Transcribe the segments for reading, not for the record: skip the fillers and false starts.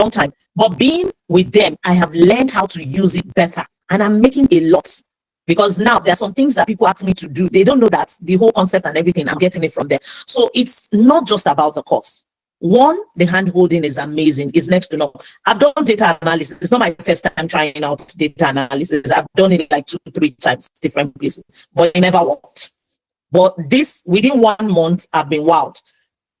long time, but being with them, I have learned how to use it better, and I'm making a lot. Because now there are some things that people ask me to do. They don't know that the whole concept and everything, I'm getting it from there. So it's not just about the course. One, the hand holding is amazing. It's next to no. I've done data analysis. It's not my first time trying out data analysis. I've done it like 2-3 times, different places, but it never worked. But this, within 1 month, I've been wowed.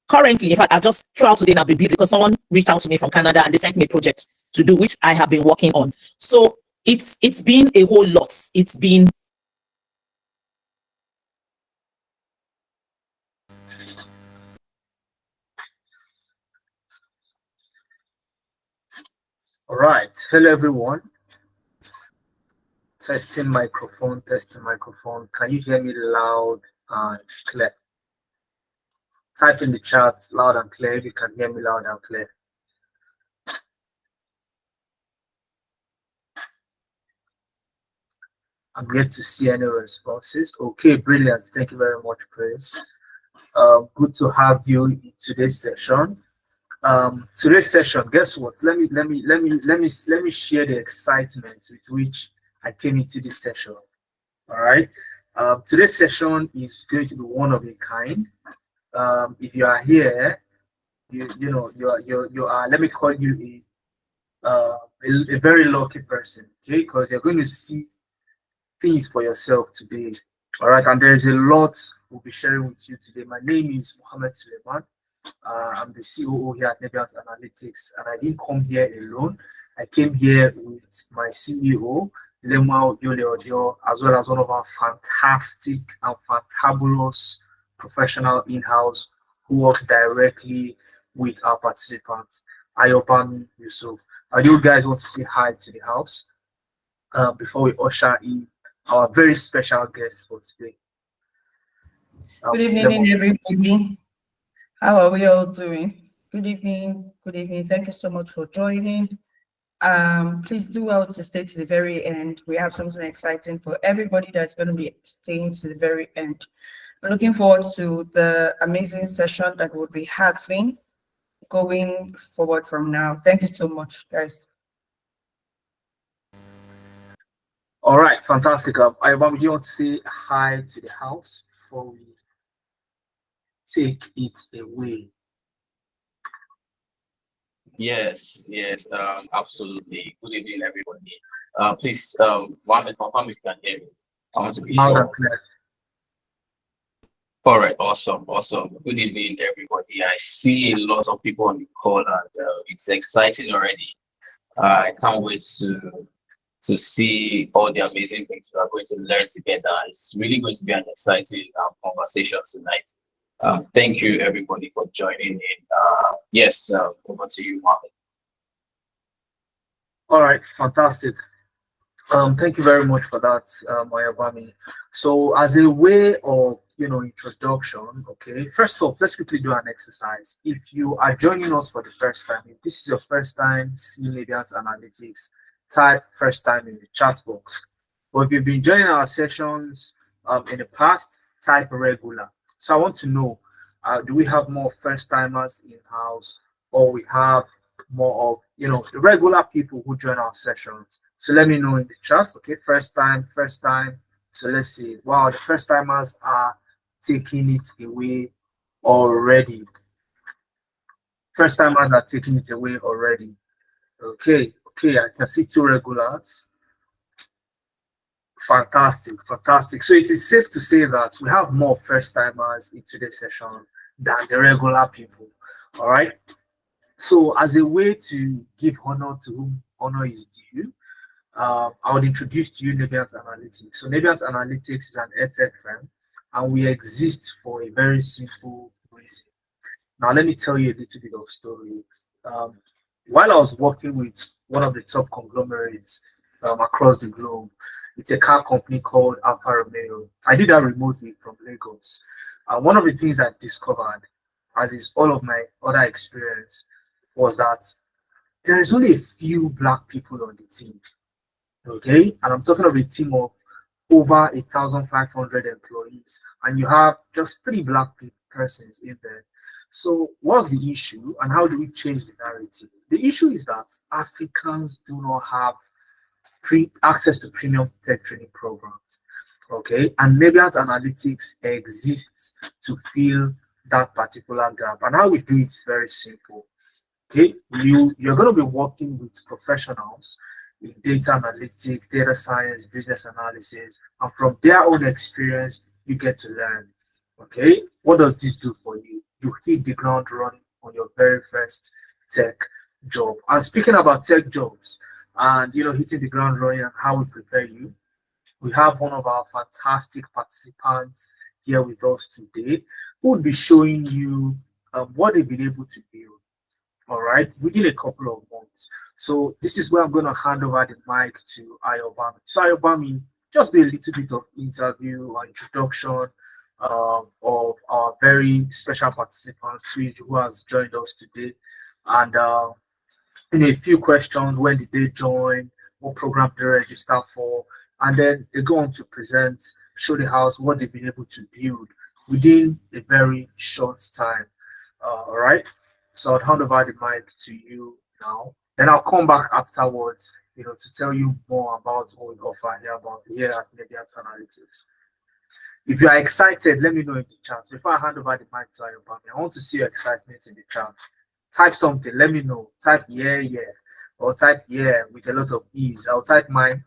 Currently, in fact, I've just throughout today, and I've been busy because someone reached out to me from Canada and they sent me a project to do, which I have been working on. So it's been a whole lot. It's been All right. Hello, everyone. Testing microphone, testing microphone. Can you hear me loud and clear? Type in the chat loud and clear if you can hear me loud and clear. I'm yet to see any responses. Okay, brilliant. Thank you very much, Chris. Good to have you in today's session. Today's session, guess what? Let me share the excitement with which I came into this session. All right. Today's session is going to be one of a kind. If you are here, you are. Let me call you a very lucky person, okay? Because you're going to see things for yourself today. All right, and there is a lot we'll be sharing with you today. My name is Mohammed Suleiman. I'm the COO here at Nebiant Analytics, and I didn't come here alone. I came here with my CEO, Lemao Yoleodio, as well as one of our fantastic and fantabulous professional in-house who works directly with our participants, Ayobami Yusuf. You guys want to say hi to the house before we usher in our very special guest for today? Good evening, everybody. How are we all doing? Good evening. Good evening. Thank you so much for joining. Please do well to stay to the very end. We have something exciting for everybody that's going to be staying to the very end. I'm looking forward to the amazing session that we'll be having going forward from now. Thank you so much, guys. All right, fantastic. Ayobami, do you want to say hi to the house before we take it away? Yes, absolutely. Good evening, everybody. Please, Mohammed, confirm if you can hear me. I want to be sure. All right, awesome. Good evening, everybody. I see a lot of people on the call, and it's exciting already. I can't wait to see all the amazing things we are going to learn together. It's really going to be an exciting conversation tonight. Thank you, everybody, for joining in. Over to you, Mohammed. All right, fantastic. Thank you very much for that, Ayobami. So, as a way of introduction, okay, first off, let's quickly do an exercise. If you are joining us for the first time, if this is your first time seeing Nebiant Analytics, type first time in the chat box. But if you've been joining our sessions in the past, type regular. So I want to know, do we have more first timers in house, or we have more of the regular people who join our sessions? So let me know in the chat. Okay, first time. So let's see. Wow, the first timers are taking it away already. First timers are taking it away already. Okay, I can see 2 regulars. Fantastic. So it is safe to say that we have more first timers in today's session than the regular people. All right. So as a way to give honor to whom honor is due, I would introduce to you Nebiant Analytics. So Nebiant Analytics is an edtech firm, and we exist for a very simple reason. Now, let me tell you a little bit of story. While I was working with one of the top conglomerates across the globe, it's a car company called Alfa Romeo. I did that remotely from Lagos. One of the things I discovered, as is all of my other experience, was that there is only a few Black people on the team. Okay, and I'm talking of a team of over 1,500 employees, and you have just 3 Black persons in there. So what's the issue and how do we change the narrative? The issue is that Africans do not have access to premium tech training programs. Okay, and Nebiant Analytics exists to fill that particular gap. And how we do it is very simple. Okay, you're going to be working with professionals in data analytics, data science, business analysis, and from their own experience, you get to learn. Okay, what does this do for you? You hit the ground running on your very first tech job. And speaking about tech jobs and hitting the ground running and how we prepare you, we have one of our fantastic participants here with us today who will be showing you what they've been able to build. All right, within a couple of months. So this is where I'm going to hand over the mic to Ayobami. So Ayobami, just do a little bit of interview or introduction of our very special participant who has joined us today, and in a few questions: when did they join? What program did they register for? And then they go on to present, show the house what they've been able to build within a very short time. All right. So I'll hand over the mic to you now. Then I'll come back afterwards, to tell you more about what we offer here at Nebiant Analytics. If you are excited, let me know in the chat. Before I hand over the mic to Ayobami, I want to see your excitement in the chat. Type something, let me know. Type yeah, or type yeah with a lot of ease. I'll type mine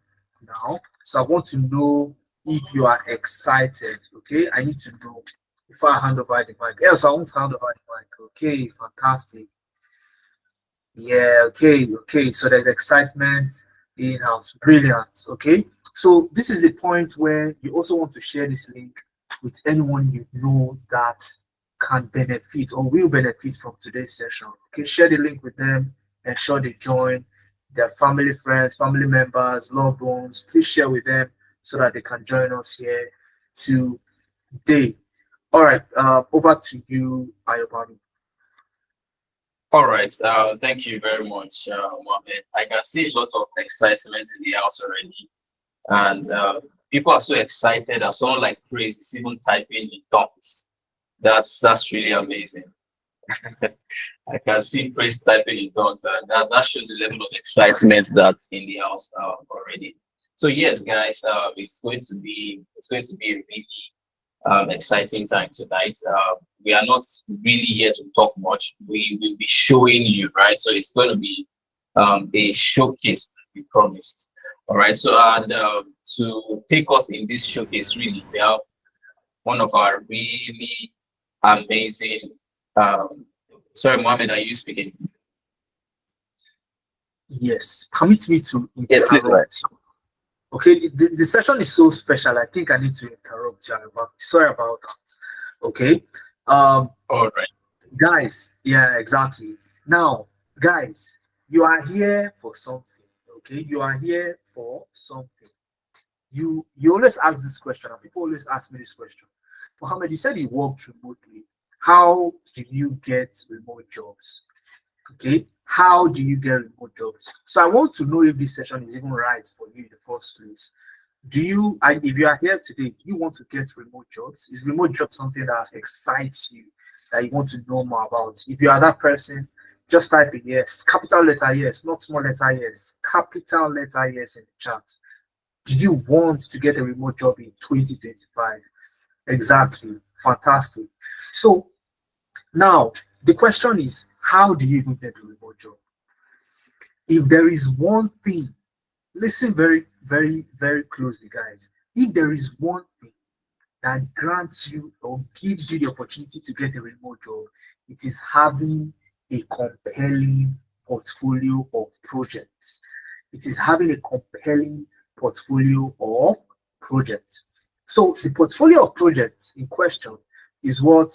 now. So I want to know if you are excited. Okay, I need to know before I hand over the mic. Else I won't hand over the mic. Okay, fantastic. Yeah, okay. So there's excitement in-house. Brilliant. Okay. So this is the point where you also want to share this link with anyone you know that can benefit or will benefit from today's session. Okay, share the link with them, ensure they join their family, friends, family members, loved ones. Please share with them so that they can join us here today. All right, over to you, Ayobami. All right, thank you very much, Mohammed. I can see a lot of excitement in the house already. And people are so excited that someone like Praise is even typing in tongues. That's really amazing. I can see Praise typing in tongues, and that shows the level of excitement that's in the house already. So yes, guys, it's going to be a really exciting time tonight. We are not really here to talk much. We will be showing you, right? So it's going to be a showcase that we promised. All right. So and to take us in this showcase, really, we have one of our really amazing. Sorry, Mohammed, are you speaking? Yes. Permit me to interrupt. Yes, please, right. Okay, the session is so special. I think I need to interrupt you. Sorry about that. Okay. All right. Guys, yeah, exactly. Now, guys, you are here for something. Okay, you are here for something. You always ask this question, and people always ask me this question. Mohammed, you said you worked remotely. How do you get remote jobs? Okay, how do you get remote jobs? So I want to know if this session is even right for you in the first place. If you are here today, do you want to get remote jobs? Is remote job something that excites you, that you want to know more about? If you are that person, just type in yes, capital letter yes, not small letter yes, capital letter yes in the chat. Do you want to get a remote job in 2025? Exactly. Fantastic. So now the question is, how do you even get a remote job? If there is one thing, listen very, very, very closely, guys. If there is one thing that grants you or gives you the opportunity to get a remote job, it is having a compelling portfolio of projects. It is having a compelling portfolio of projects. So the portfolio of projects in question is what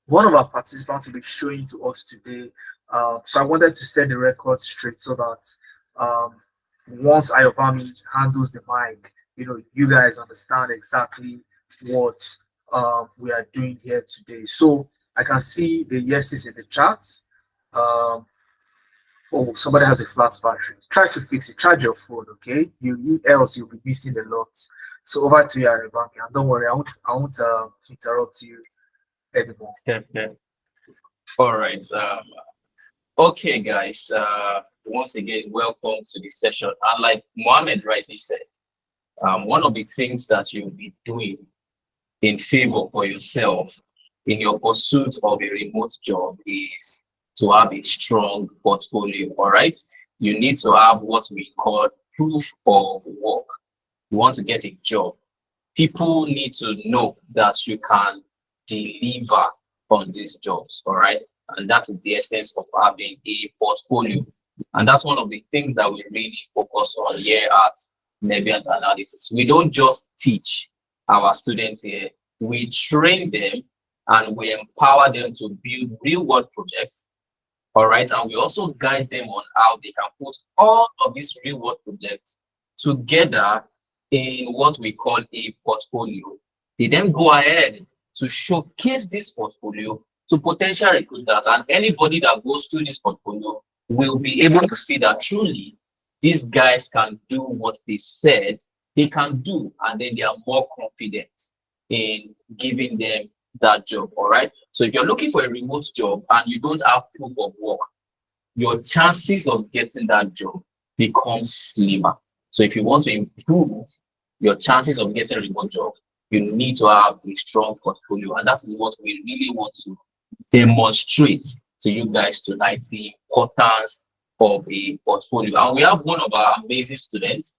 one of our participants will be showing to us today. So I wanted to set the record straight so that once Ayobami handles the mic, you guys understand exactly what we are doing here today. So I can see the yeses in the chats. Oh, somebody has a flat battery. Try to fix it. Charge your phone, okay? Else you'll be missing a lot. So over to you, Ayobami. And don't worry, I won't interrupt you anymore. All right. Okay, guys. Once again, welcome to the session. And like Mohammed rightly said, one of the things that you'll be doing in favor for yourself in your pursuit of a remote job is to have a strong portfolio. All right. You need to have what we call proof of work. You want to get a job. People need to know that you can deliver on these jobs. All right. And that is the essence of having a portfolio. And that's one of the things that we really focus on here at Nebiant Analytics. We don't just teach our students here, we train them and we empower them to build real world projects. All right. And we also guide them on how they can put all of these real world projects together in what we call a portfolio. They then go ahead to showcase this portfolio to potential recruiters, and anybody that goes through this portfolio will be able to see that truly these guys can do what they said they can do, and then they are more confident in giving them that job. All right. So if you're looking for a remote job and you don't have proof of work, your chances of getting that job become slimmer. So if you want to improve your chances of getting a remote job, you need to have a strong portfolio, and that is what we really want to demonstrate to you guys tonight, the importance of a portfolio. And we have one of our amazing students.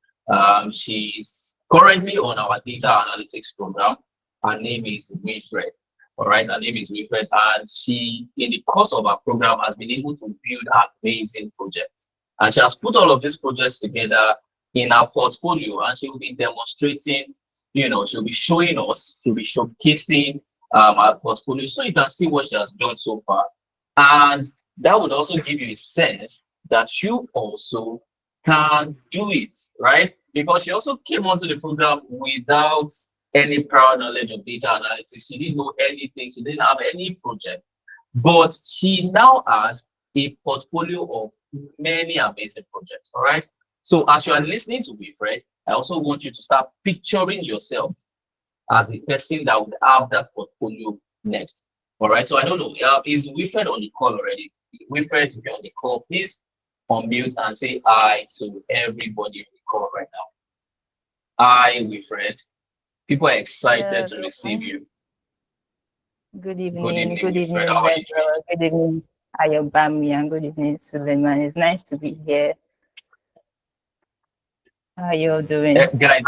She's currently on our data analytics program. Her name is Wilfred. All right, her name is Wilfred, and she, in the course of our program, has been able to build amazing projects. And she has put all of these projects together in our portfolio, and she will be demonstrating, she'll be showing us, she'll be showcasing our portfolio so you can see what she has done so far. And that would also give you a sense that you also can do it, right? Because she also came onto the program without any prior knowledge of data analytics. She didn't know anything. She didn't have any project. But she now has a portfolio of many amazing projects, all right? So as you are listening to Wilfred, I also want you to start picturing yourself as the person that would have that portfolio next. All right. So I don't know. Is Wilfred on the call already? Wilfred, if you're on the call, please unmute and say hi to everybody on the call right now. Hi, Wilfred. People are excited to receive you. Good evening. Good evening, Good evening, Wilfred. How are you Pedro. Good evening, Ayobami, and good evening, Suleiman. It's nice to be here. How are you all doing? Guys,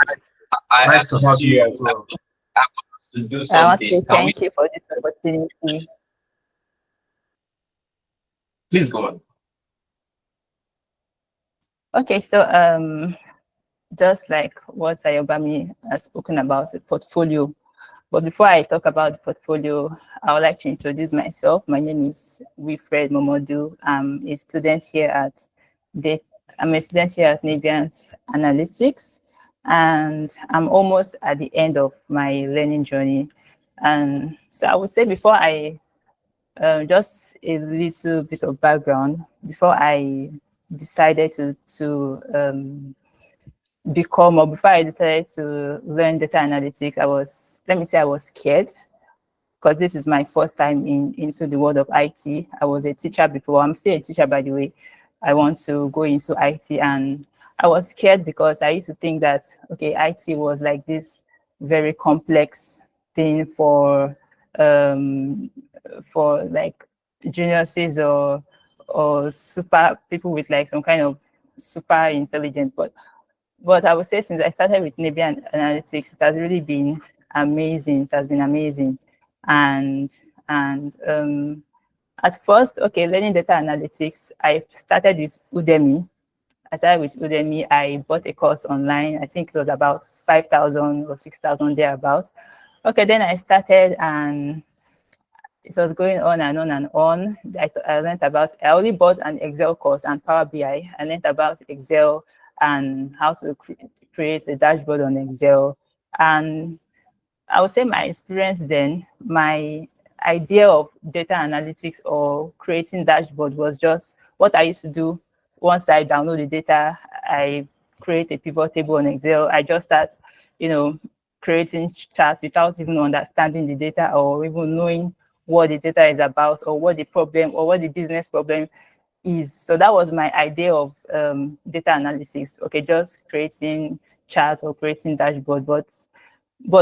Nice to have you as well. I want to do I want to something. say thank you for this opportunity. Please go on. Okay, so just like what Ayobami has spoken about, the portfolio. But before I talk about the portfolio, I would like to introduce myself. My name is Wilfred Momodu. I'm a student here at Nebiant Analytics, and I'm almost at the end of my learning journey. And so I would say before I, just a little bit of background, before I decided to become, or before I decided to learn data analytics, I was scared, because this is my first time into the world of IT. I was a teacher before. I'm still a teacher, by the way. I want to go into IT, and I was scared because I used to think that, okay, IT was like this very complex thing for like geniuses or super people with like some kind of super intelligence. But I would say since I started with Nebiant Analytics, it has really been amazing. It has been amazing. And at first, okay, learning data analytics, I started with Udemy. I bought a course online. I think it was about 5,000 or 6,000 thereabouts. Okay, then I started, and it was going on and on and on. I learned about, I only bought an Excel course and Power BI. I learned about Excel and how to create a dashboard on Excel. And I would say my experience then, my idea of data analytics or creating dashboard was just what I used to do. Once I download the data, I create a pivot table on Excel. I just start, creating charts without even understanding the data or even knowing what the data is about, or what the problem, or what the business problem is. So that was my idea of data analytics. Okay, just creating charts or creating dashboard. But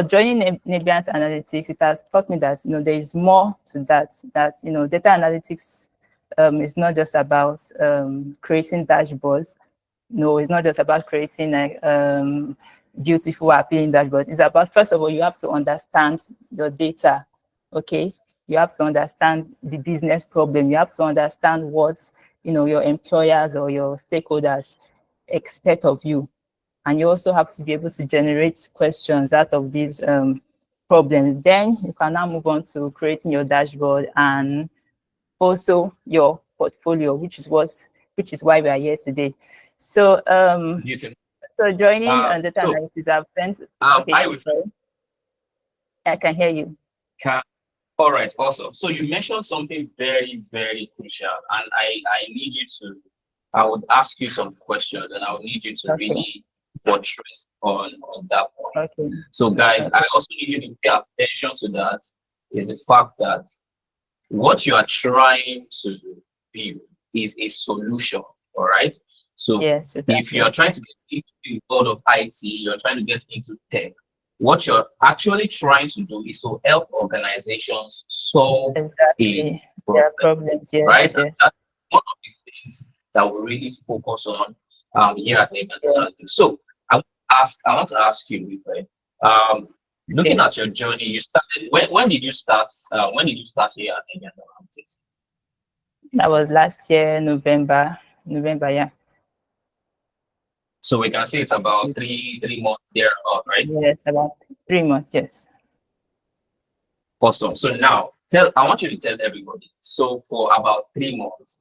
joining Nebiant Analytics, it has taught me that there is more to that. That data analytics is not just about creating dashboards. No, it's not just about creating like beautiful, appealing dashboards. It's about, first of all, you have to understand your data. Okay, you have to understand the business problem. You have to understand what your employers or your stakeholders expect of you. And you also have to be able to generate questions out of these problems. Then you can now move on to creating your dashboard and also your portfolio, which is why we are here today. So Beautiful. so joining data So, analysis, I've spent I can hear you. All right, awesome. So you mentioned something very, very crucial, and I would ask you some questions, and I would need you to really buttress on that point. Okay. So guys, I also need you to pay attention to that, is the fact that what you are trying to build is a solution, all right? So yes, exactly. If you're trying to get into the world of IT, you're trying to get into tech, what you're actually trying to do is to help organizations solve exactly their problems, yes, right? Yes. And that's one of the things that we really focus on here at Nebiant Analytics. So I want to ask you, Ife, looking at your journey, you started. When did you start? When did you start here at Nebiant Analytics? That was last year, November, yeah. So we can say it's about three months there, right? Yes, about 3 months, yes. Awesome. So now, I want you to tell everybody. So for about 3 months,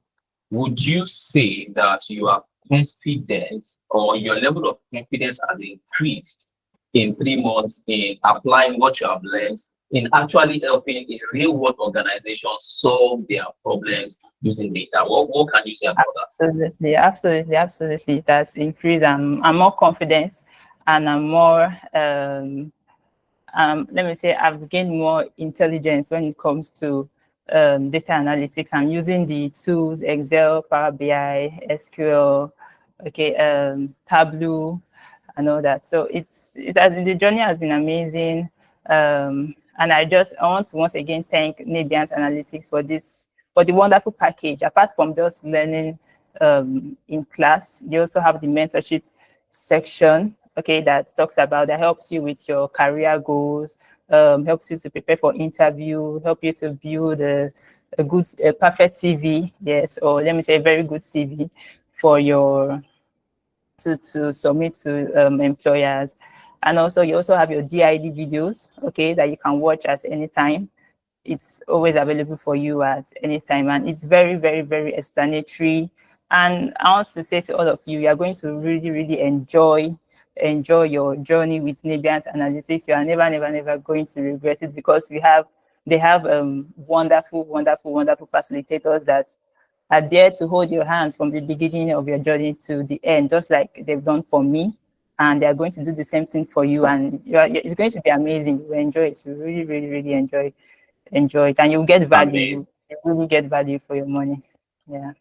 would you say that you are confident, or your level of confidence has increased in 3 months in applying what you have learned, in actually helping a real world organization solve their problems using data? What can you say about that? Absolutely. That's increased. I'm more confident, and I'm more let me say I've gained more intelligence when it comes to data analytics. I'm using the tools Excel, Power BI, SQL, Tableau, and all that. So the journey has been amazing. And I want to once again thank Nebiant Analytics for the wonderful package. Apart from just learning in class, they also have the mentorship section, that talks about, that helps you with your career goals, helps you to prepare for interview, help you to build a perfect CV, yes, or let me say a very good CV for to submit to employers. And also you also have your DID videos, that you can watch at any time. It's always available for you at any time, and it's very, very, very explanatory. And I want to say to all of you, you are going to really, really enjoy your journey with Nebiant Analytics. You are never going to regret it, because they have wonderful facilitators that are there to hold your hands from the beginning of your journey to the end, just like they've done for me. And they are going to do the same thing for you, and it's going to be amazing. You will enjoy it. You really, really, really enjoy it, and you'll get value. You really get value for your money. Yeah.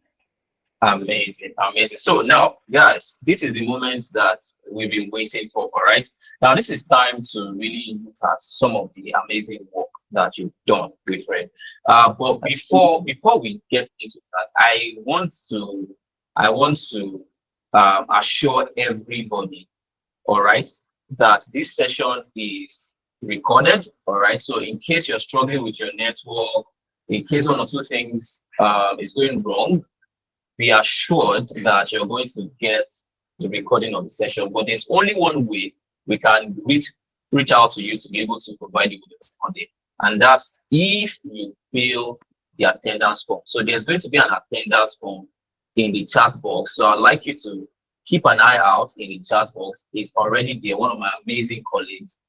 Amazing. So now, guys, this is the moment that we've been waiting for. All right. Now, this is time to really look at some of the amazing work that you've done with Red. But before we get into that, I want to assure everybody, all right, that this session is recorded. All right. So in case you're struggling with your network, in case one or two things is going wrong, be assured that you're going to get the recording of the session. But there's only one way we can reach out to you to be able to provide you with the recording, and that's if you fill the attendance form. So there's going to be an attendance form in the chat box. So I'd like you to keep an eye out in the chat box. It's already there. One of my amazing colleagues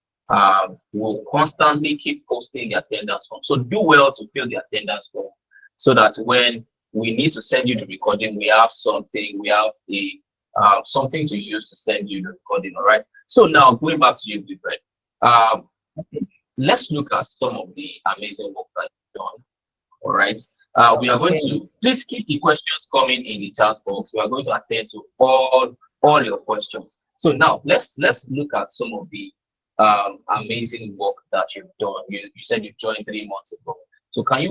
will constantly keep posting the attendance form. So do well to fill the attendance form, so that when we need to send you the recording, we have something to use to send you the recording. All right. So now going back to you, Wilfred, let's look at some of the amazing work that done. All right. We are going to please keep the questions coming in the chat box. We are going to attend to all your questions. So now let's look at some of the amazing work that you've done. You said you joined 3 months ago. So can you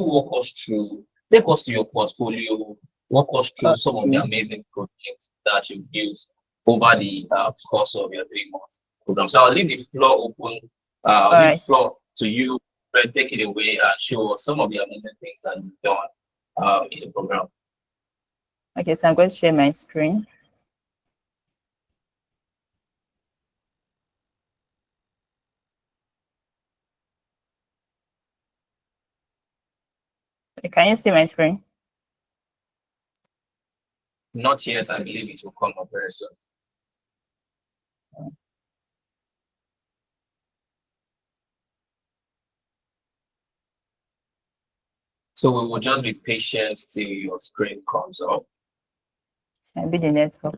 take us to your portfolio, walk us through some of the amazing projects that you've built over the course of your 3 months program. So I'll leave the floor open. Leave the floor to you. Take it away and show us some of the amazing things that you've done in the program. Okay, so I'm going to share my screen. Okay, can you see my screen? Not yet. I believe it will come up very soon. So we will just be patient till your screen comes up. It's going to be the network.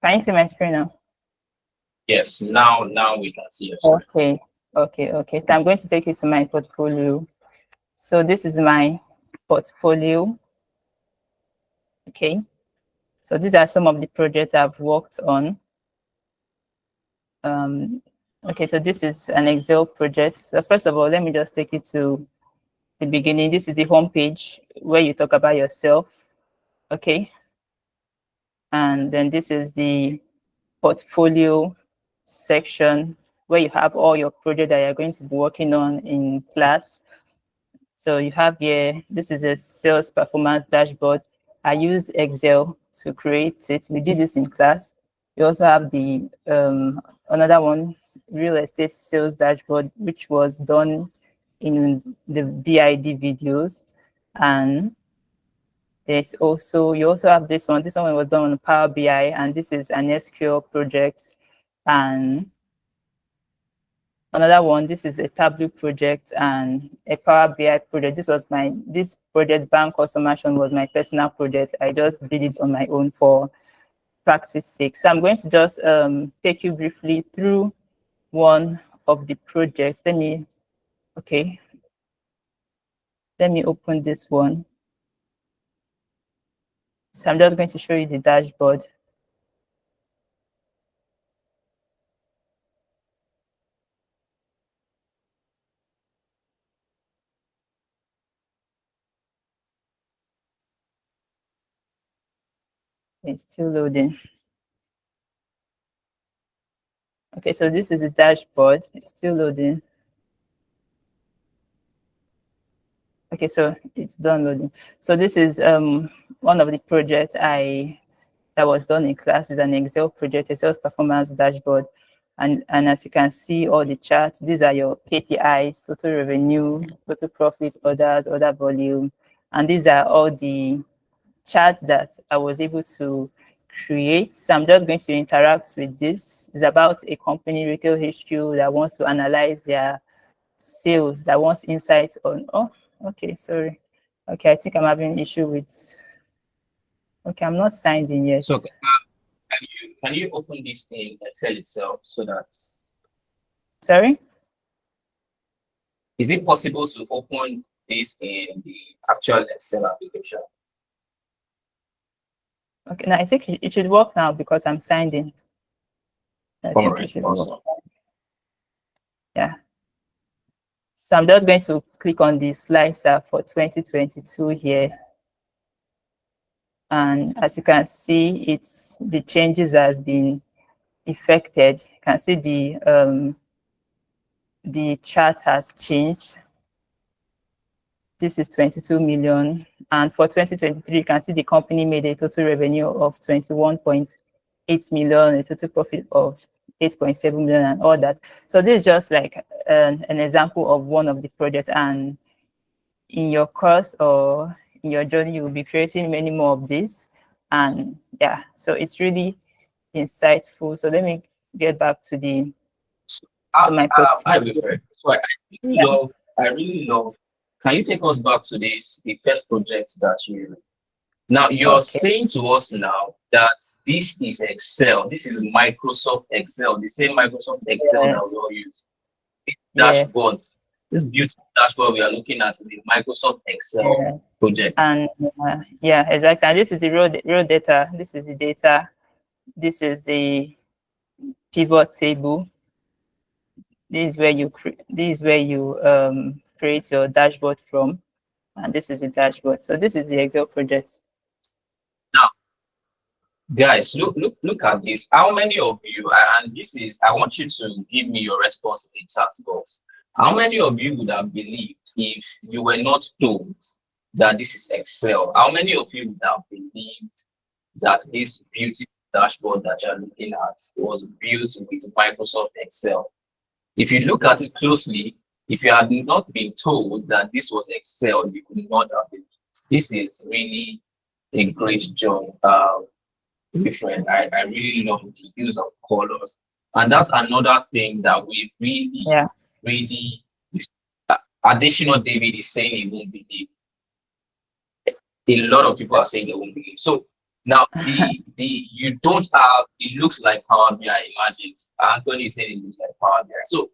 Can you see my screen now? Yes, now we can see your screen. Okay. So I'm going to take you to my portfolio. So this is my portfolio. Okay. So these are some of the projects I've worked on. Okay, so this is an Excel project. So first of all, let me just take you to the beginning. This is the homepage where you talk about yourself. Okay. And then this is the portfolio section where you have all your projects that you're going to be working on in class. So you have here, this is a sales performance dashboard. I used Excel to create it. We did this in class. You also have the another one, real estate sales dashboard, which was done in the DID videos. And there's also, you also have this one. This one was done on Power BI, and this is an SQL project. And another one, this is a Tableau project and a Power BI project. This project, Bank Automation, was my personal project. I just did it on my own for practice sake. So I'm going to just take you briefly through one of the projects. Let me open this one. So I'm just going to show you the dashboard. It's still loading. Okay, so this is the dashboard. It's still loading. Okay, so it's done loading. So this is one of the projects that was done in class. Is an Excel project, a sales performance dashboard. And as you can see, all the charts, these are your KPIs, total revenue, total profit, orders, order volume. And these are all the charts that I was able to create. So I'm just going to interact with this. It's about a company, Retail HQ, that wants to analyze their sales, that wants insights on, okay, sorry. Okay, I think I'm having an issue with, okay, I'm not signed in yet. So can you open this in Excel itself so that? Sorry? Is it possible to open this in the actual Excel application? Okay, now I think it should work now because I'm signed in. All right, awesome. Yeah. So I'm just going to click on the slicer for 2022 here. And as you can see, the changes has been effected. You can see the chart has changed. This is 22 million. And for 2023, you can see the company made a total revenue of 21.8 million, a total profit of 8.7 million, and all that. So this is just like an example of one of the projects. And in your course or in your journey, you will be creating many more of this. And yeah, so it's really insightful. So let me get back to my portfolio. So I really love. Can you take us back to the first project that you? Now you're saying to us now that this is Excel. This is Microsoft Excel, the same Microsoft Excel that we all use. Dashboard. this beautiful dashboard we are looking at is the Microsoft Excel Yes. project. And yeah, exactly. And this is the real data. This is the data. This is the pivot table. This is where you create your dashboard from, and this is the dashboard. So this is the Excel project. Now, guys, look at this. How many of you, and this is, I want you to give me your response in the chat box. How many of you would have believed if you were not told that this is Excel? How many of you would have believed that this beautiful dashboard that you're looking at was built with Microsoft Excel? If you look at it closely, if you had not been told that this was Excel, you could not have believed. This is really a great job. Different. I really love the use of colors, and that's another thing that we really additional David is saying he won't believe. A lot of people are saying they won't believe. So now the you don't have, it looks like Power BI. Imagine Anthony is saying it looks like Power BI. So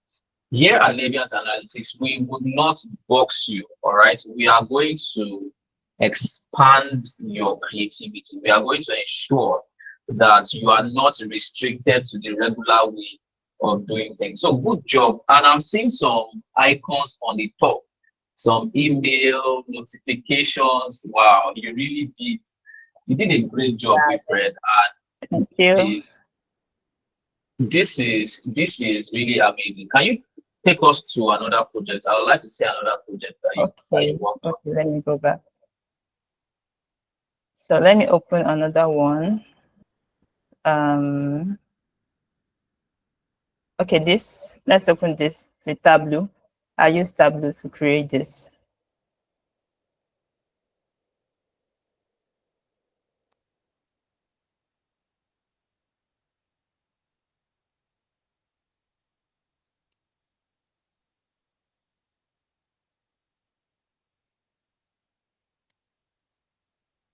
here at Nebiant Analytics, we would not box you. All right, we are going to expand your creativity. We are going to ensure that you are not restricted to the regular way of doing things. So good job. And I'm seeing some icons on the top, some email notifications. Wow, you did a great job, Wilfred. Thank you. This is really amazing. Can you take us to another project? I would like to see another project that you worked on. Okay, let me go back. So let me open another one. Okay, let's open this with Tableau. I use Tableau to create this.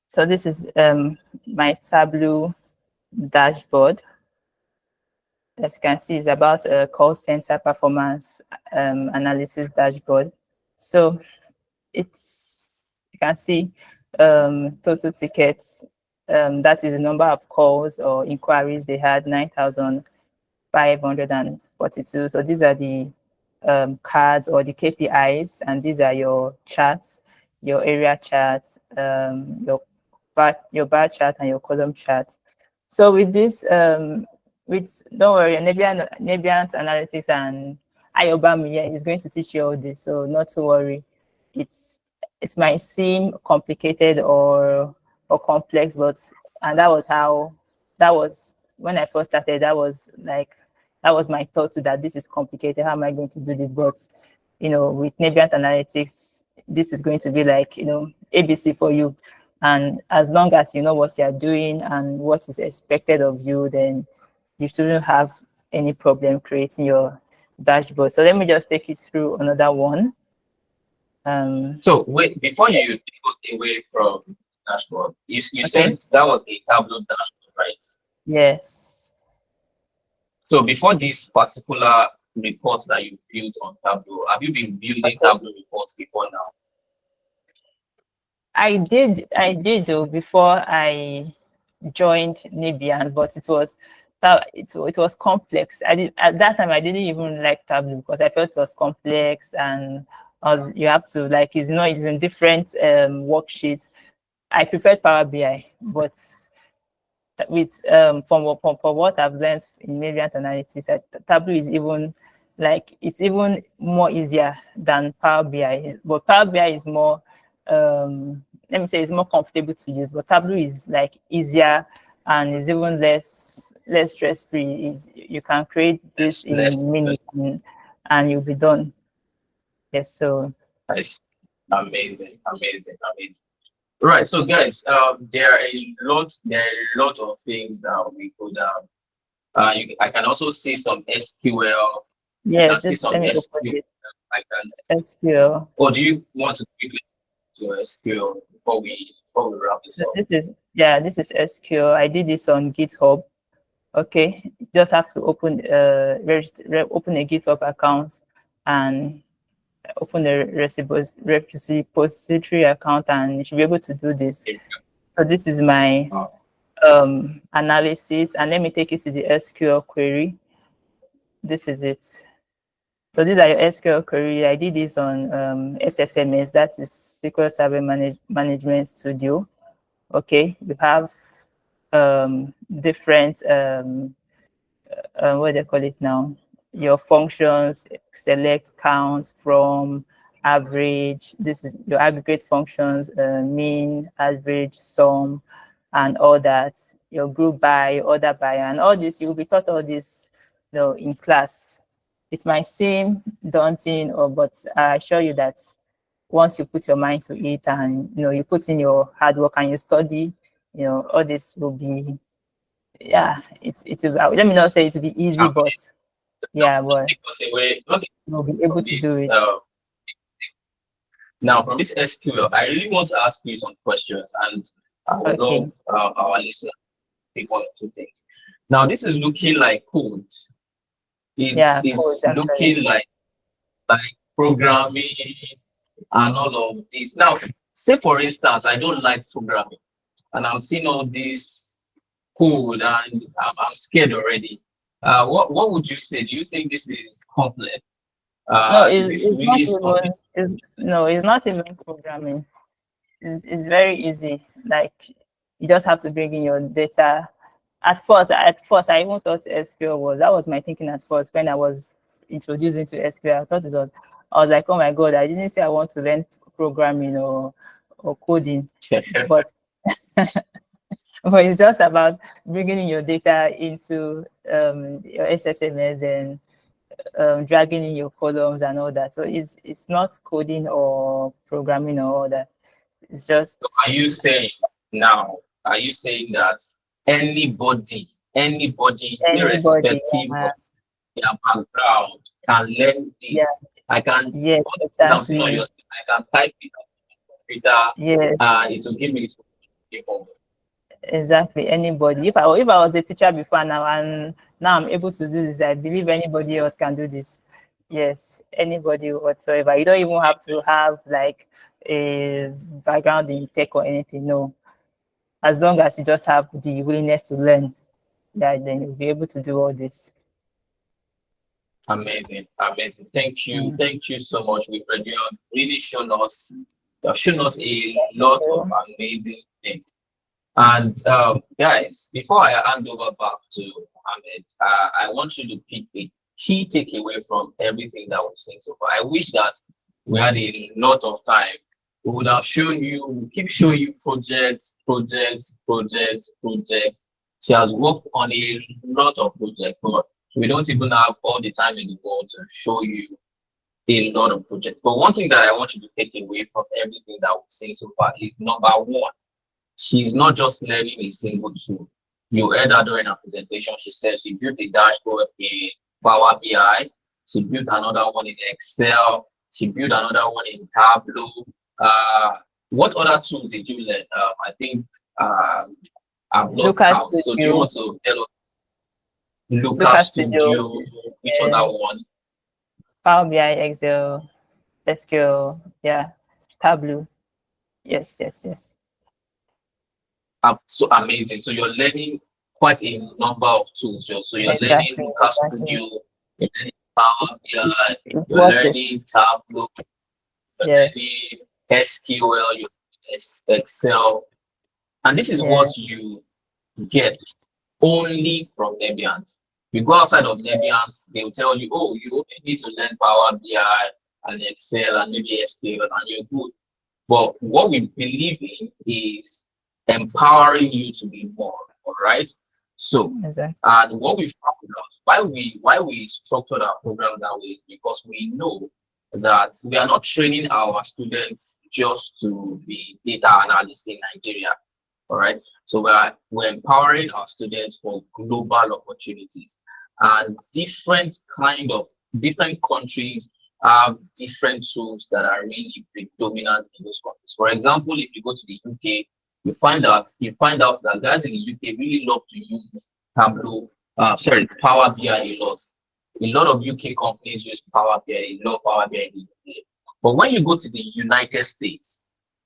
So this is my Tableau dashboard. As you can see, it's about a call center performance analysis dashboard. So you can see total tickets. That is the number of calls or inquiries they had, 9,542. So these are the cards or the KPIs, and these are your charts, your area charts, your bar chart and your column chart. So with this, don't worry, Nebiant Analytics and Ayobami is going to teach you all this, so not to worry. It might seem complicated or complex, but that was when I first started. That was my thought too, that this is complicated. How am I going to do this? But with Nebiant Analytics, this is going to be like ABC for you. And as long as you know what you are doing and what is expected of you, then you shouldn't have any problem creating your dashboard. So let me just take you through another one. So wait, before you go away from dashboard, you said that was a Tableau dashboard, right? Yes. So before this particular report that you built on Tableau, have you been building Tableau reports before now? I did though before I joined Nebiant, but it was complex. At that time I didn't even like Tableau because I felt it was complex, and you have to it's in different worksheets. I preferred Power BI, but with from what I've learned in Nebiant Analytics, Tableau is even it's even more easier than Power BI. But Power BI is more let me say it's more comfortable to use, but Tableau is easier and is even less stress-free. You can create this in minutes and you'll be done. Yes, so nice. Amazing. Right, so guys, there are a lot of things that we could I can also see some SQL. Yes, let me SQL. SQL. Or do you want to quickly do SQL before we wrap this up? This is SQL. I did this on GitHub. Okay, you just have to open a GitHub account and open a repository account, and you should be able to do this. So this is my analysis, and let me take you to the SQL query. This is it. So these are your SQL query. I did this on SSMS, that is SQL Server Management Studio. Okay, you have different what do they call it now? Your functions, select, count, from, average. This is your aggregate functions, mean, average, sum, and all that. Your group by, order by, and all this. You will be taught all this, in class. It might seem daunting, but I assure you that once you put your mind to it, and you put in your hard work and you study, all this will be, yeah, it's let me not say it will be easy, but yeah, but you'll be able to do it. Now, from this SQL, I really want to ask you some questions, and I would love our listeners to pick one or two things. Now, this is looking like code. It's looking like programming and all of this. Now, say for instance, I don't like programming, and I'm seeing all this code, and I'm scared already. What would you say? Do you think this is complex? No, it's not even programming. It's very easy. Like, you just have to bring in your data. At first, I even thought SQL that was my thinking at first when I was introduced into SQL. I was like, oh my God, I didn't say I want to learn programming or coding, but but it's just about bringing in your data into your SSMS and dragging in your columns and all that. So it's not coding or programming or all that. It's just. So are you saying that anybody, irrespective of their background, can learn this? Yeah. I can. Yes, exactly. I can type it on the computer. Yes. It will give me. Exactly, anybody. If I was a teacher before now, and now I'm able to do this, I believe anybody else can do this. Yes, anybody whatsoever. You don't even have to have like a background in tech or anything. No, as long as you just have the willingness to learn, then you'll be able to do all this. Amazing. Thank you so much. You have really shown us a lot of amazing things. And guys, before I hand over back to Mohammed, I want you to pick a key takeaway from everything that we've seen so far. I wish that we had a lot of time. We would have keep showing you projects. She has worked on a lot of projects, but we don't even have all the time in the world to show you a lot of projects. But one thing that I want you to take away from everything that we've seen so far is number one. She's not just learning a single tool. You heard her during her presentation. She said she built a dashboard in Power BI. She built another one in Excel. She built another one in Tableau. What other tools did you learn? I think I've lost count. So do you want to tell us? Lucas Studio. Which other one? Power BI, Excel, SQL, Tableau. Yes. So amazing. So you're learning quite a number of tools. So you're learning Lucas Studio, you're learning Power BI, you're learning Tableau, you're learning SQL, you're learning Excel. And this is what you get only from Nebians. You go outside of Nebians, they will tell you, oh, you only need to learn Power BI and Excel and maybe SQL and you're good. But what we believe in is empowering you to be more, all right? So, and what we found out, why we structured our program that way is because we know that we are not training our students just to be data analysts in Nigeria, all right? So we're empowering our students for global opportunities, and different countries have different tools that are really predominant in those countries. For example, if you go to the UK, you find out that guys in the UK really love to use Power BI a lot. A lot of UK companies use Power BI, love Power BI in the UK. But when you go to the United States,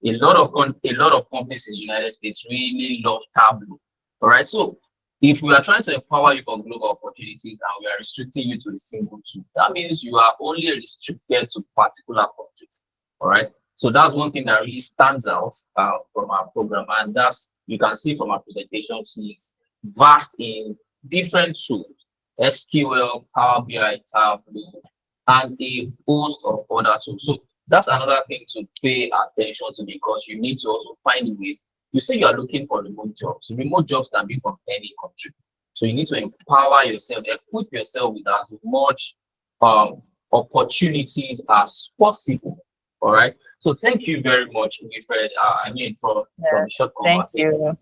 a lot of companies in the United States really love Tableau. All right. So if we are trying to empower you for global opportunities and we are restricting you to a single tool, that means you are only restricted to particular countries. All right. So that's one thing that really stands out from our program, and that's, you can see from our presentation, she's vast in different tools: SQL, Power BI, Tableau, and a host of other tools. So that's another thing to pay attention to, because you need to also find ways. You say you are looking for remote jobs. Remote jobs can be from any country. So you need to empower yourself, equip yourself with as much opportunities as possible. All right. So thank you very much, Wilfred. From the short Thank conversation. you.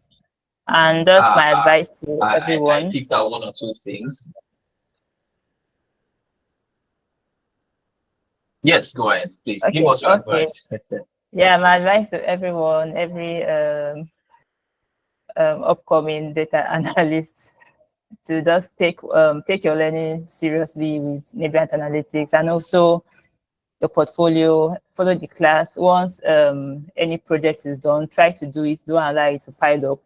And that's my advice to I everyone. picked out one or two things. Yes, go ahead, please. Okay, Give us your okay. advice. Yeah, my advice to everyone, every upcoming data analyst, to just take your learning seriously with Naviant Analytics, and also your portfolio, follow the class. Once any project is done, try to do it. Don't allow it to pile up.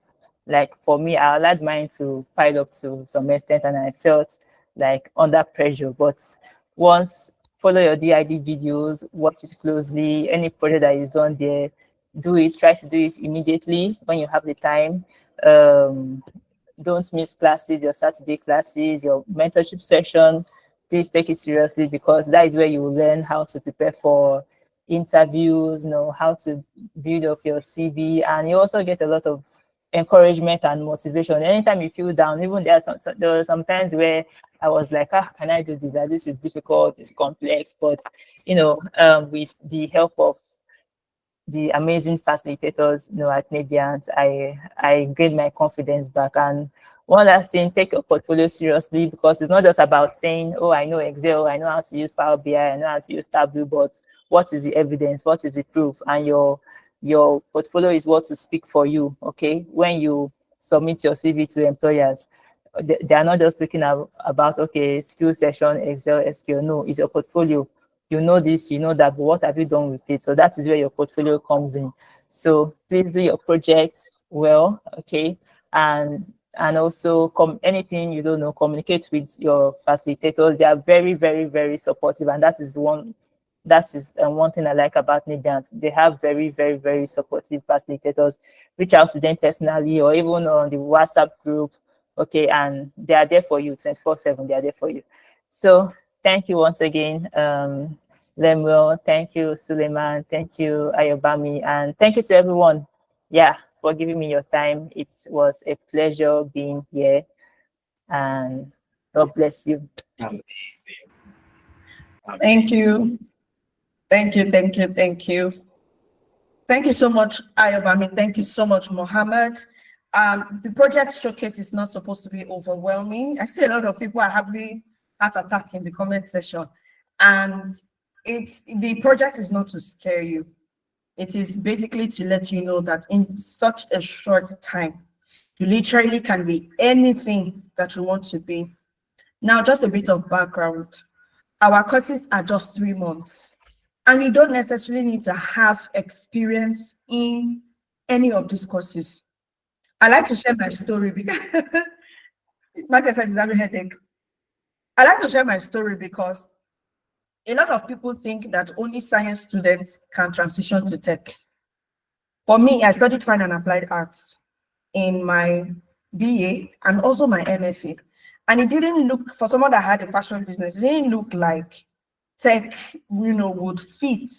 Like for me, I allowed mine to pile up to some extent, and I felt like under pressure. But once, follow your DID videos, watch it closely. Any project that is done there, do it. Try to do it immediately when you have the time. Don't miss classes, your Saturday classes, your mentorship session. Please take it seriously, because that is where you will learn how to prepare for interviews, how to build up your CV, and you also get a lot of encouragement and motivation. Anytime you feel down, even there were some times where I was like, can I do this? This is difficult, it's complex, but with the help of the amazing facilitators, at Naviant, I gained my confidence back. And one last thing, take your portfolio seriously, because it's not just about saying, oh, I know Excel, I know how to use Power BI, I know how to use Tableau, but what is the evidence? What is the proof? And your portfolio is what to speak for you, okay? When you submit your CV to employers, they are not just looking about, okay, skill session, Excel, SQL. No, it's your portfolio. You know this, you know that, but what have you done with it? So that is where your portfolio comes in. So please do your projects well, okay? And also anything you don't know, communicate with your facilitators. They are very, very, very supportive, and that is one thing I like about Naviant. They have very, very, very supportive facilitators. Reach out to them personally, or even on the WhatsApp group, okay? And they are there for you 24/7. They are there for you. So thank you once again, Lemuel. Thank you, Suleiman. Thank you, Ayobami. And thank you to everyone, for giving me your time. It was a pleasure being here. And God bless you. Thank you. Thank you, thank you, thank you. Thank you so much, Ayobami. Thank you so much, Mohammed. The project showcase is not supposed to be overwhelming. I see a lot of people are having heart attack in the comment section, and the project is not to scare you. It is basically to let you know that in such a short time, you literally can be anything that you want to be. Now, just a bit of background. Our courses are just 3 months, and you don't necessarily need to have experience in any of these courses. I like to share my story because Marcus is having a headache. I like to share my story because a lot of people think that only science students can transition to tech. For me, I studied fine and applied arts in my BA and also my MFA. And it didn't look, for someone that had a fashion business, it didn't look like tech, would fit.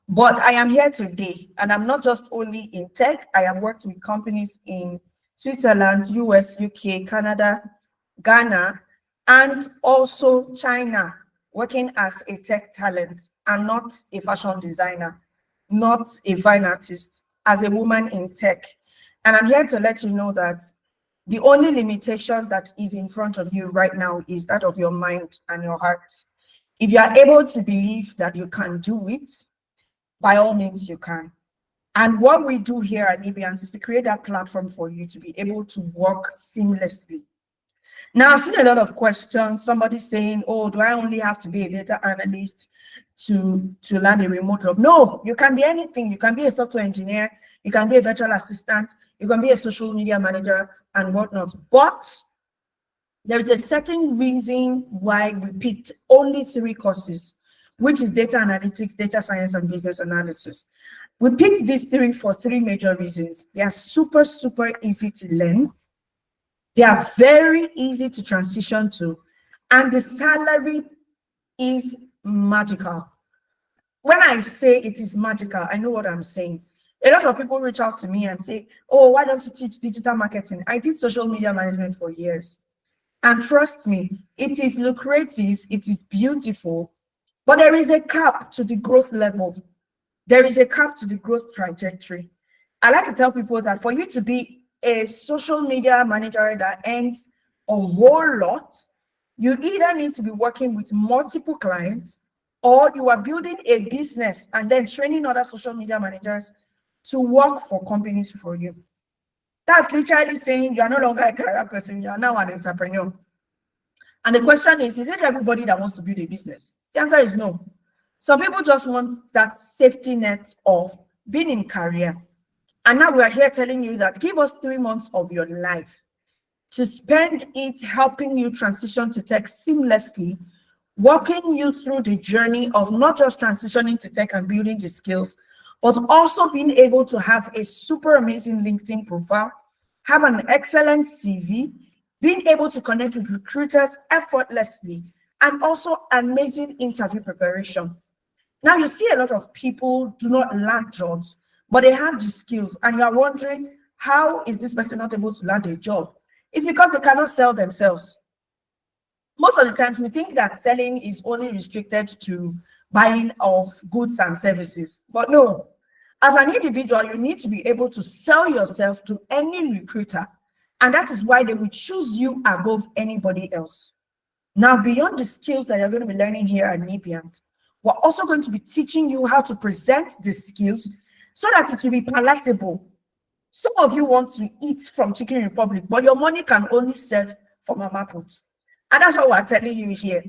But I am here today, and I'm not just only in tech. I have worked with companies in Switzerland, US, UK, Canada, Ghana, and also China, working as a tech talent and not a fashion designer, not a fine artist, as a woman in tech. And I'm here to let you know that the only limitation that is in front of you right now is that of your mind and your heart. If you are able to believe that you can do it, by all means you can. And what we do here at Naviant is to create that platform for you to be able to work seamlessly. Now, I've seen a lot of questions. Somebody saying, oh, do I only have to be a data analyst to land a remote job? No, you can be anything. You can be a software engineer. You can be a virtual assistant. You can be a social media manager and whatnot. But there is a certain reason why we picked only 3 courses, which is data analytics, data science, and business analysis. We picked these 3 for 3 major reasons. They are super, super easy to learn. They are very easy to transition to, and the salary is magical. When I say it is magical, I know what I'm saying. A lot of people reach out to me and say, oh, why don't you teach digital marketing? I did social media management for years. And trust me, it is lucrative, it is beautiful, but there is a cap to the growth level. There is a cap to the growth trajectory. I like to tell people that for you to be a social media manager that earns a whole lot, you either need to be working with multiple clients, or you are building a business and then training other social media managers to work for companies for you. That's literally saying you are no longer a career person, you are now an entrepreneur. And the question is it everybody that wants to build a business? The answer is no. Some people just want that safety net of being in career. And now we are here telling you that give us 3 months of your life to spend it helping you transition to tech seamlessly, walking you through the journey of not just transitioning to tech and building the skills, but also being able to have a super amazing LinkedIn profile, have an excellent CV, being able to connect with recruiters effortlessly, and also amazing interview preparation. Now you see a lot of people do not land jobs, but they have the skills, and you are wondering, how is this person not able to land a job? It's because they cannot sell themselves. Most of the times we think that selling is only restricted to buying of goods and services, but no. As an individual, you need to be able to sell yourself to any recruiter, and that is why they will choose you above anybody else. Now, beyond the skills that you're going to be learning here at Nibiant, we're also going to be teaching you how to present the skills so that it will be palatable. Some of you want to eat from Chicken Republic, but your money can only serve for Mama Put. And that's what we're telling you here.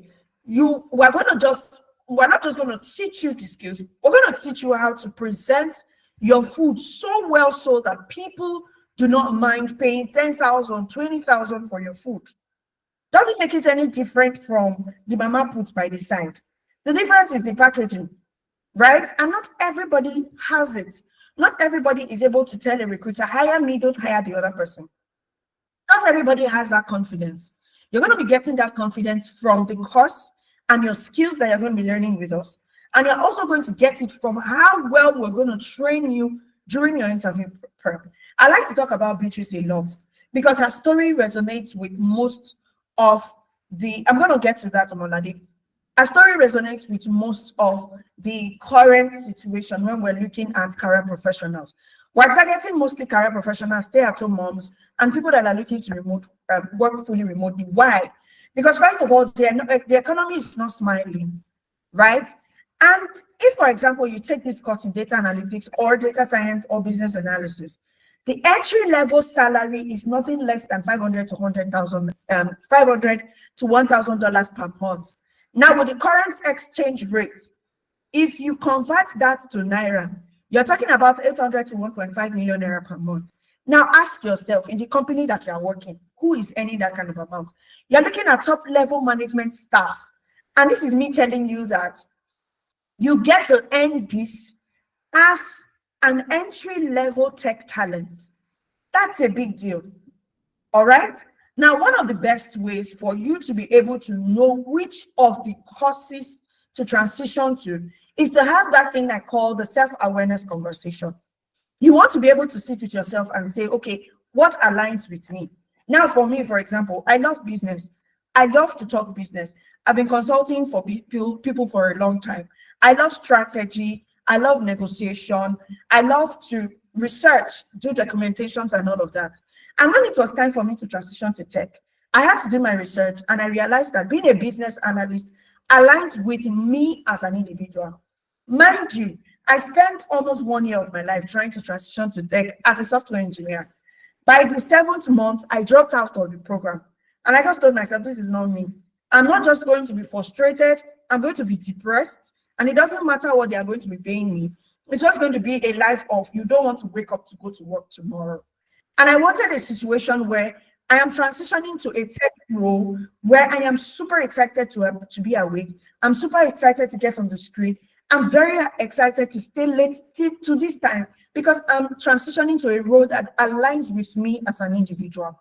We're not just going to teach you the skills. We're going to teach you how to present your food so well so that people do not mind paying 10,000, 20,000 for your food. Doesn't make it any different from the Mama Put by the side. The difference is the packaging, right? And not everybody has it. Not everybody is able to tell a recruiter, hire me, don't hire the other person. Not everybody has that confidence. You're going to be getting that confidence from the course and your skills that you're going to be learning with us. And you're also going to get it from how well we're going to train you during your interview prep. I like to talk about Beatrice a lot because her story resonates with most of the, I'm going to get to that, Omolade. Our story resonates with most of the current situation when we're looking at career professionals. We're targeting mostly career professionals, stay-at-home moms, and people that are looking to work fully remotely. Why? Because first of all, the economy is not smiling, right? And if, for example, you take this course in data analytics or data science or business analysis, the entry-level salary is nothing less than $500 to $1,000 per month. Now, with the current exchange rates, if you convert that to Naira, you're talking about 800 to 1.5 million Naira per month. Now, ask yourself, in the company that you're working, who is earning that kind of amount? You're looking at top-level management staff. And this is me telling you that you get to earn this as an entry-level tech talent. That's a big deal, all right? Now, one of the best ways for you to be able to know which of the courses to transition to is to have that thing I call the self-awareness conversation. You want to be able to sit with yourself and say, okay, what aligns with me? Now, for me, for example, I love business. I love to talk business. I've been consulting for people for a long time. I love strategy. I love negotiation. I love to research, do documentations and all of that. And when it was time for me to transition to tech, I had to do my research and I realized that being a business analyst aligns with me as an individual. Mind you, I spent almost 1 year of my life trying to transition to tech as a software engineer. By the 7th month, I dropped out of the program. And I just told myself, this is not me. I'm not just going to be frustrated, I'm going to be depressed. And it doesn't matter what they are going to be paying me. It's just going to be a life of you don't want to wake up to go to work tomorrow. And I wanted a situation where I am transitioning to a tech role where I am super excited to be awake. I'm super excited to get on the screen. I'm very excited to stay late to this time because I'm transitioning to a role that aligns with me as an individual.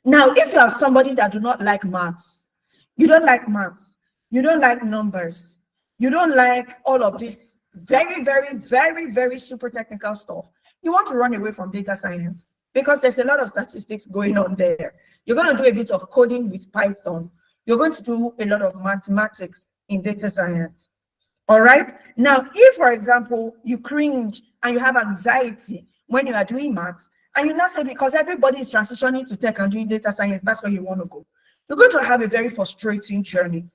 Now, if you are somebody that do not like maths, you don't like maths, you don't like numbers, you don't like all of this very, very, very, very super technical stuff, you want to run away from data science because there's a lot of statistics going on there. You're going to do a bit of coding with Python. You're going to do a lot of mathematics in data science. All right. Now, if, for example, you cringe and you have anxiety when you are doing maths, and you now say because everybody is transitioning to tech and doing data science, that's where you want to go, you're going to have a very frustrating journey.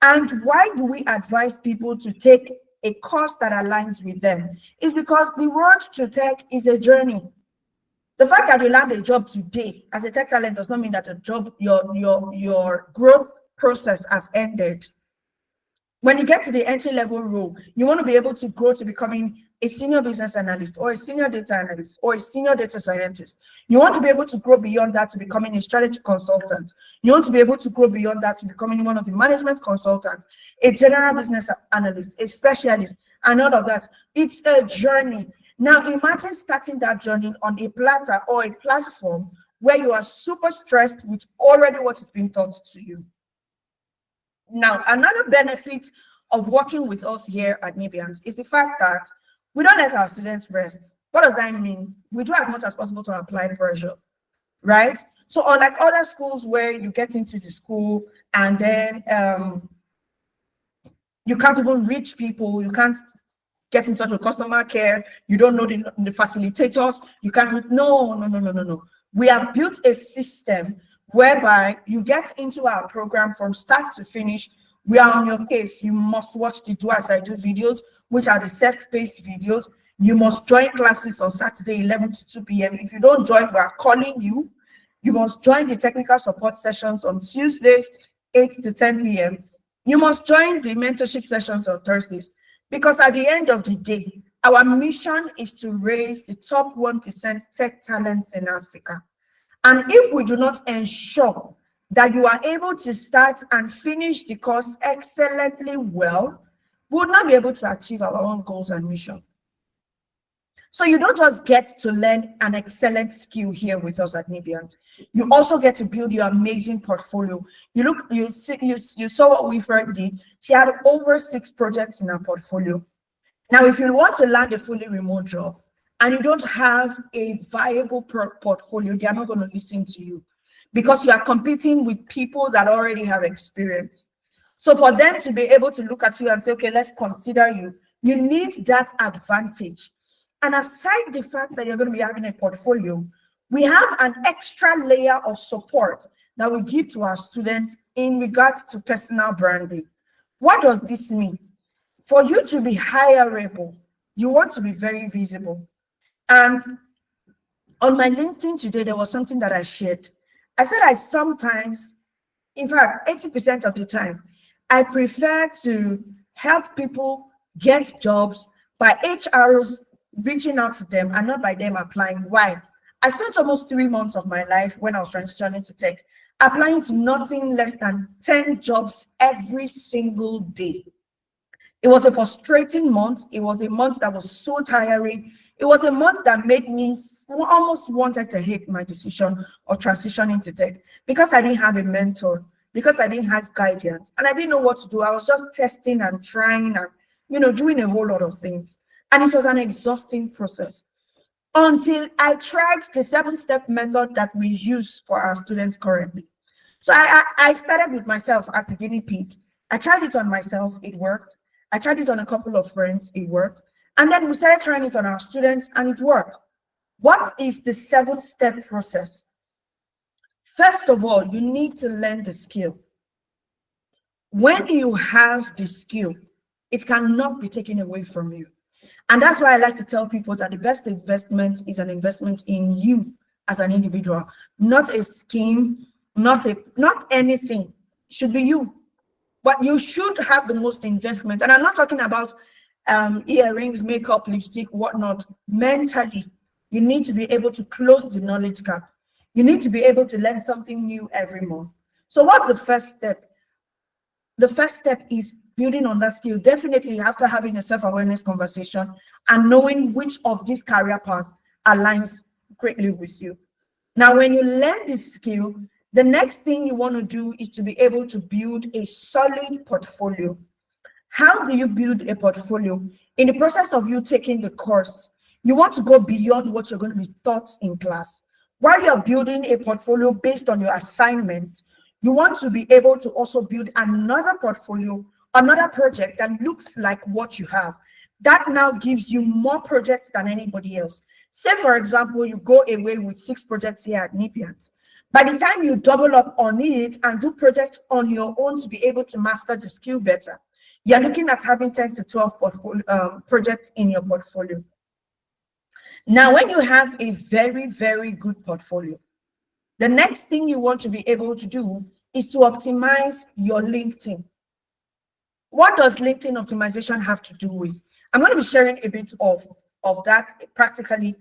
And why do we advise people to take a course that aligns with them? Is because the road to tech is a journey. The fact that you land a job today as a tech talent does not mean that a job, your growth process has ended. When you get to the entry level role, you want to be able to grow to becoming a senior business analyst or a senior data analyst or a senior data scientist. You want to be able to grow beyond that to becoming a strategy consultant. You want to be able to grow beyond that to becoming one of the management consultants, a general business analyst, a specialist, and all of that. It's a journey. Now imagine starting that journey on a platter or a platform where you are super stressed with already what is being taught to you. Now, another benefit of working with us here at Nibians is the fact that we don't let our students rest. What does that mean? We do as much as possible to apply pressure, right? So unlike other schools where you get into the school and then you can't even reach people, you can't get in touch with customer care, you don't know the facilitators, you can't, no. We have built a system whereby you get into our program from start to finish. We are on your case. You must watch the Do As I Do videos, which are the set-paced videos. You must join classes on Saturday, 11 to 2 p.m. If you don't join, we are calling you. You must join the technical support sessions on Tuesdays, 8 to 10 p.m. You must join the mentorship sessions on Thursdays. Because at the end of the day, our mission is to raise the top 1% tech talents in Africa. And if we do not ensure that you are able to start and finish the course excellently well, we would not be able to achieve our own goals and mission. So you don't just get to learn an excellent skill here with us at Nibians. You also get to build your amazing portfolio. You saw what Weaver did. She had over 6 projects in her portfolio. Now, if you want to land a fully remote job, and you don't have a viable portfolio, they are not going to listen to you because you are competing with people that already have experience. So for them to be able to look at you and say, okay, let's consider you, you need that advantage. And aside the fact that you're going to be having a portfolio, we have an extra layer of support that we give to our students in regards to personal branding. What does this mean? For you to be hireable, you want to be very visible. And on my LinkedIn today, there was something that I shared. I said I sometimes, in fact, 80% of the time, I prefer to help people get jobs by HRs reaching out to them and not by them applying. Why? I spent almost 3 months of my life when I was transitioning to tech, applying to nothing less than 10 jobs every single day. It was a frustrating month. It was a month that was so tiring. It was a month that made me almost wanted to hate my decision of transitioning to tech because I didn't have a mentor, because I didn't have guidance, and I didn't know what to do. I was just testing and trying and, doing a whole lot of things. And it was an exhausting process until I tried the 7-step method that we use for our students currently. So I started with myself as the guinea pig. I tried it on myself. It worked. I tried it on a couple of friends. It worked. And then we started trying it on our students, and it worked. What is the 7-step process? First of all, you need to learn the skill. When you have the skill, it cannot be taken away from you. And that's why I like to tell people that the best investment is an investment in you as an individual, not a scheme, not anything. It should be you. But you should have the most investment. And I'm not talking about earrings, makeup, lipstick, whatnot. Mentally, you need to be able to close the knowledge gap. You need to be able to learn something new every month. So what's the first step? The first step is building on that skill. Definitely after having a self-awareness conversation and knowing which of these career paths aligns greatly with you. Now, when you learn this skill, the next thing you want to do is to be able to build a solid portfolio. How do you build a portfolio? In the process of you taking the course, you want to go beyond what you're going to be taught in class. While you're building a portfolio based on your assignment, you want to be able to also build another portfolio, another project that looks like what you have. That now gives you more projects than anybody else. Say, for example, you go away with 6 projects here at Nipiat. By the time you double up on it and do projects on your own to be able to master the skill better, you're looking at having 10 to 12 projects in your portfolio. Now, when you have a very, very good portfolio, the next thing you want to be able to do is to optimize your LinkedIn. What does LinkedIn optimization have to do with? I'm going to be sharing a bit of that practically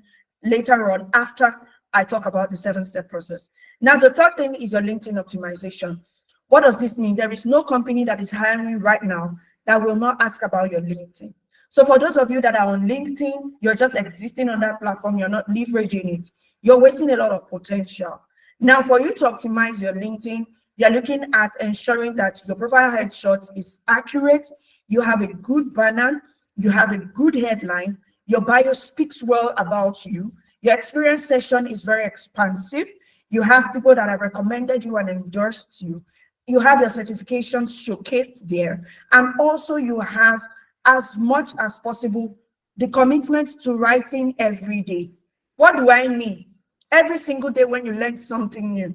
later on after I talk about the 7-step process. Now, the third thing is your LinkedIn optimization. What does this mean? There is no company that is hiring right now that will not ask about your LinkedIn. So for those of you that are on LinkedIn, you're just existing on that platform, you're not leveraging it, you're wasting a lot of potential. Now, for you to optimize your LinkedIn, you're looking at ensuring that your profile headshot is accurate, you have a good banner, you have a good headline, your bio speaks well about you, your experience session is very expansive, you have people that have recommended you and endorsed you, you have your certifications showcased there, and also you have, as much as possible, the commitment to writing every day. What do I mean? Every single day when you learn something new,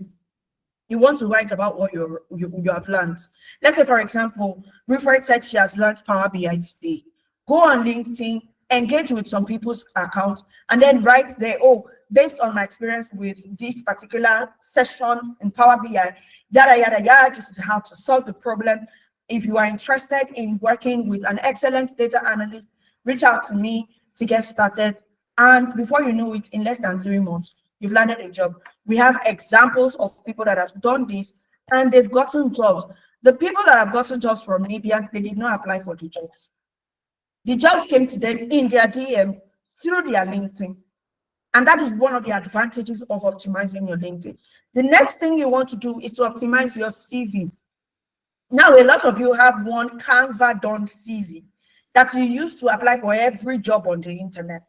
you want to write about what you have learned. Let's say, for example, Wilfred said she has learned Power BI today. Go on LinkedIn, engage with some people's accounts, and then write there, oh, based on my experience with this particular session in Power BI, yada, yada, yada, this is how to solve the problem. If you are interested in working with an excellent data analyst, reach out to me to get started. And before you know it, in less than 3 months, you've landed a job. We have examples of people that have done this and they've gotten jobs. The people that have gotten jobs from Nipiat, they did not apply for the jobs. The jobs came to them in their DM through their LinkedIn. And that is one of the advantages of optimizing your LinkedIn. The next thing you want to do is to optimize your CV. Now, a lot of you have one Canva done CV that you use to apply for every job on the internet.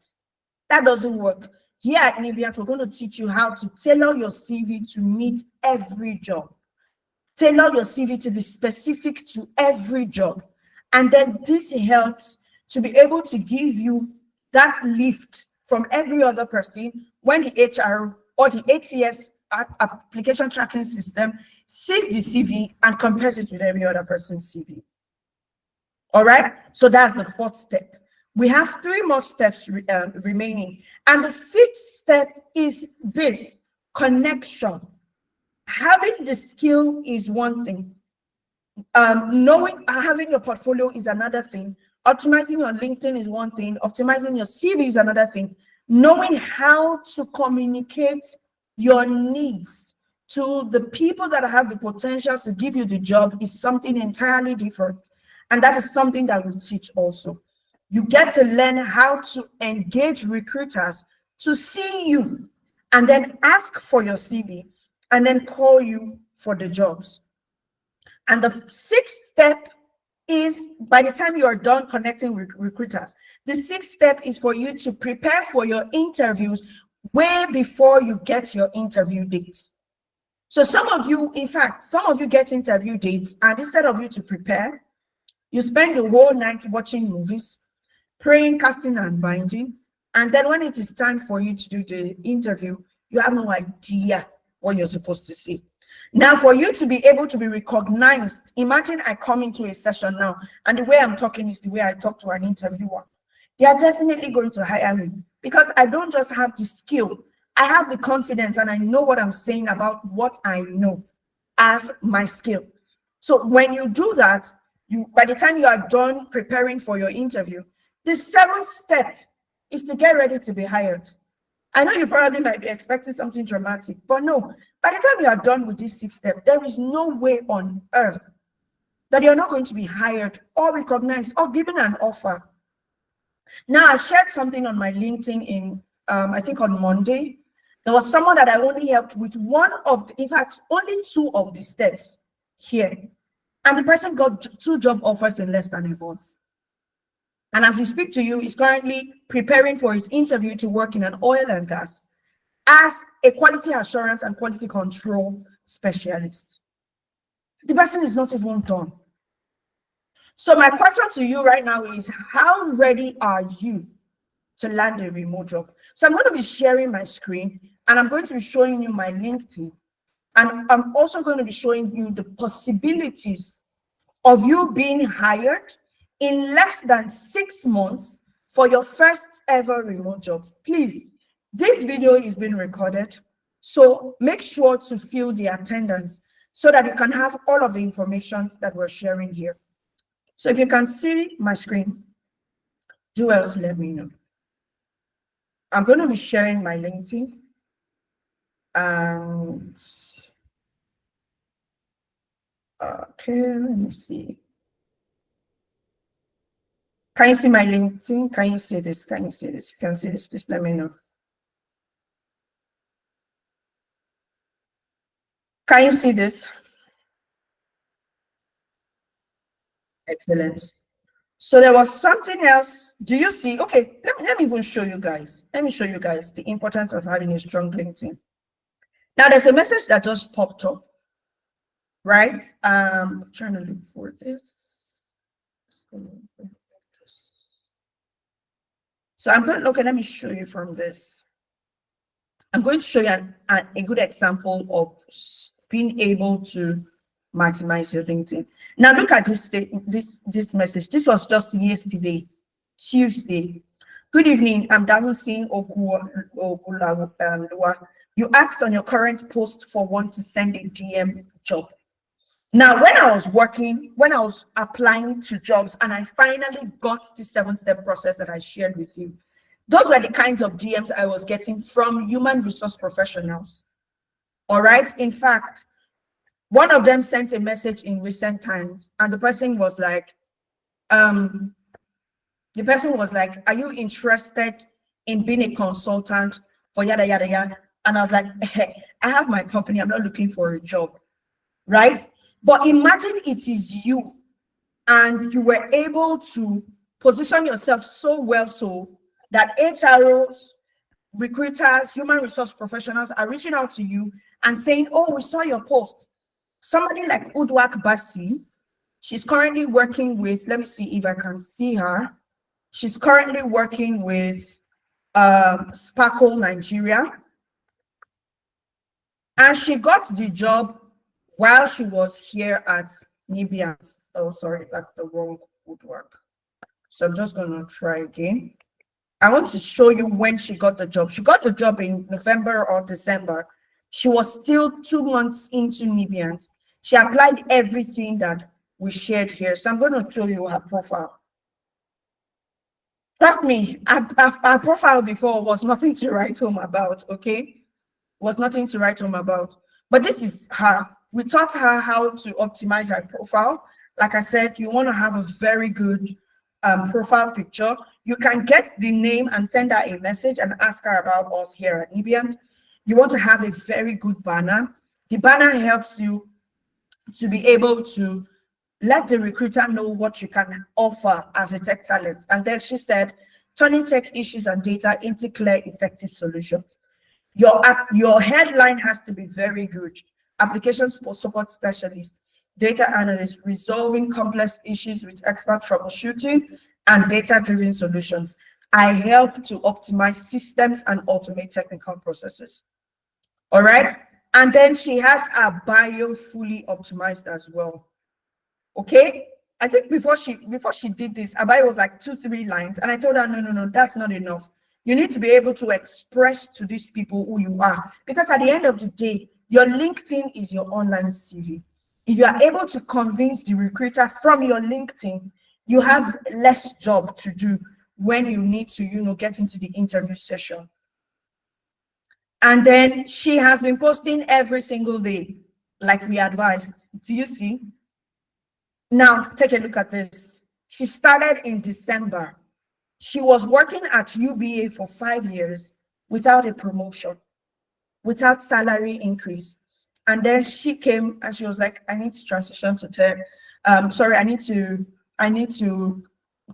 That doesn't work. Here at Nipiat, we're going to teach you how to tailor your CV to meet every job. Tailor your CV to be specific to every job. And then this helps to be able to give you that lift from every other person when the HR or the ATS application tracking system sees the CV and compares it with every other person's CV. All right, so that's the 4th step. We have 3 more steps remaining. And the 5th step is this: connection. Having the skill is one thing. Having your portfolio is another thing. Optimizing your LinkedIn is one thing. Optimizing your CV is another thing. Knowing how to communicate your needs to the people that have the potential to give you the job is something entirely different. And that is something that we teach also. You get to learn how to engage recruiters to see you and then ask for your CV and then call you for the jobs. And the 6th step is, by the time you are done connecting with recruiters, the 6th step is for you to prepare for your interviews way before you get your interview dates. So some of you get interview dates, and instead of you to prepare, you spend the whole night watching movies, praying, casting, and binding. And then when it is time for you to do the interview, you have no idea what you're supposed to say. Now, for you to be able to be recognized, imagine I come into a session now, and the way I'm talking is the way I talk to an interviewer. They are definitely going to hire me because I don't just have the skill. I have the confidence and I know what I'm saying about what I know. as my skill. So when you do that, by the time you are done preparing for your interview, the seventh step is to get ready to be hired. I know you probably might be expecting something dramatic, but no, by the time you are done with this sixth step, there is no way on earth that you're not going to be hired or recognized or given an offer. Now, I shared something on my LinkedIn in, I think on Monday. There was someone that I only helped with in fact, only 2 of the steps here. And the person got 2 job offers in less than a month. And as we speak to you, he's currently preparing for his interview to work in an oil and gas as a quality assurance and quality control specialist. The person is not even done. So my question to you right now is, how ready are you to land a remote job? So I'm going to be sharing my screen, and I'm going to be showing you my LinkedIn. And I'm also going to be showing you the possibilities of you being hired in less than 6 months for your first ever remote jobs. Please, this video is being recorded, so make sure to fill the attendance so that you can have all of the information that we're sharing here. So if you can see my screen, do else let me know. I'm going to be sharing my LinkedIn. And okay, let me see. Can you see my LinkedIn? Can you see this? Can you see this? If you can see this, please let me know. Can you see this? Excellent. So there was something else. Do you see? Okay, let me even show you guys. Let me show you guys the importance of having a strong LinkedIn. Now there's a message that just popped up, right? I'm trying to look for this. So I'm going, okay, let me show you from this. I'm going to show you a good example of being able to maximize your LinkedIn. Now look at this message. This was just yesterday, Tuesday. Good evening. I'm Damusin Okulawa. You asked on your current post for one to send a DM job. Now, when I was applying to jobs and I finally got the 7-step process that I shared with you, those were the kinds of DMs I was getting from human resource professionals. All right. In fact, one of them sent a message in recent times, and the person was like, are you interested in being a consultant for yada, yada, yada? And I was like, hey, I have my company. I'm not looking for a job. Right. But imagine it is you, and you were able to position yourself so well so that HROs, recruiters, human resource professionals are reaching out to you and saying, oh, we saw your post. Somebody like Udwak Basi, she's currently working with, let me see if I can see her. She's currently working with Sparkle Nigeria. And she got the job while she was here at Nibians. Oh, sorry, that's the wrong Udwak. So I'm just going to try again. I want to show you when she got the job. She got the job in November or December. She was still 2 months into Nibians. She applied everything that we shared here. So I'm going to show you her profile. Trust me, our profile before was nothing to write home about, okay? Was nothing to write home about. But this is her. We taught her how to optimize her profile. Like I said, you want to have a very good profile picture. You can get the name and send her a message and ask her about us here at Nibians. You want to have a very good banner. The banner helps you to be able to let the recruiter know what you can offer as a tech talent. And then she said, turning tech issues and data into clear, effective solutions. Your headline has to be very good. Applications support specialist, data analyst, resolving complex issues with expert troubleshooting and data-driven solutions. I help to optimize systems and automate technical processes. All right. And then she has a bio fully optimized as well. Okay. I think before she did this, her bio was like 2-3 lines. And I told her, no, that's not enough. You need to be able to express to these people who you are. Because at the end of the day, Your LinkedIn is your online CV. If you are able to convince the recruiter from your LinkedIn, you have less job to do when you need to, get into the interview session. And then she has been posting every single day, like we advised. Do you see? Now, take a look at this. She started in December. She was working at UBA for 5 years without a promotion, without salary increase. And then she came and she was like, I need to transition to tech. I need to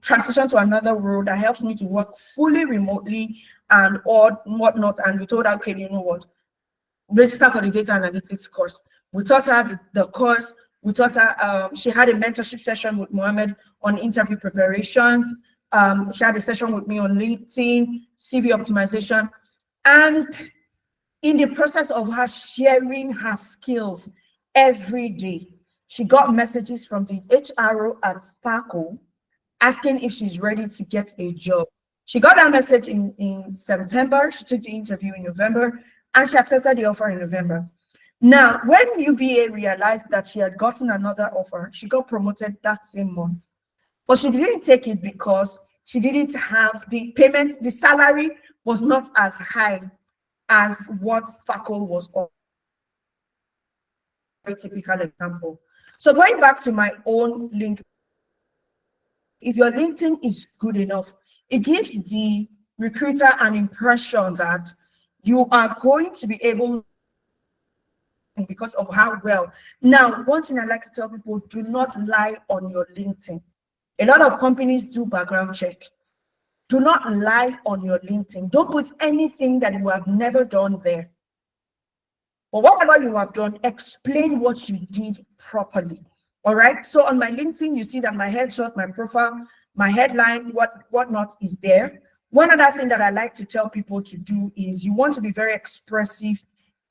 transition to another role that helps me to work fully remotely and or whatnot. And we told her, okay, you know what? Register for the data analytics course. We taught her the course. We taught her, she had a mentorship session with Mohammed on interview preparations. She had a session with me on LinkedIn, CV optimization. And in the process of her sharing her skills every day, she got messages from the HRO at Sparkle asking if she's ready to get a job. She got that message in September. She took the interview in November, and she accepted the offer in November. Now, when UBA realized that she had gotten another offer, she got promoted that same month. But she didn't take it because she didn't have the payment, the salary was not as high as what Sparkle was offering. A typical example. So going back to my own link, if your LinkedIn is good enough, it gives the recruiter an impression that you are going to be able, because of how well. Now, one thing I like to tell people, do not lie on your LinkedIn. A lot of companies do background check. Do not lie on your LinkedIn. Don't put anything that you have never done there. But whatever you have done, explain what you did properly. All right. So on my LinkedIn, you see that my headshot, my profile, my headline, whatnot is there. One other thing that I like to tell people to do is you want to be very expressive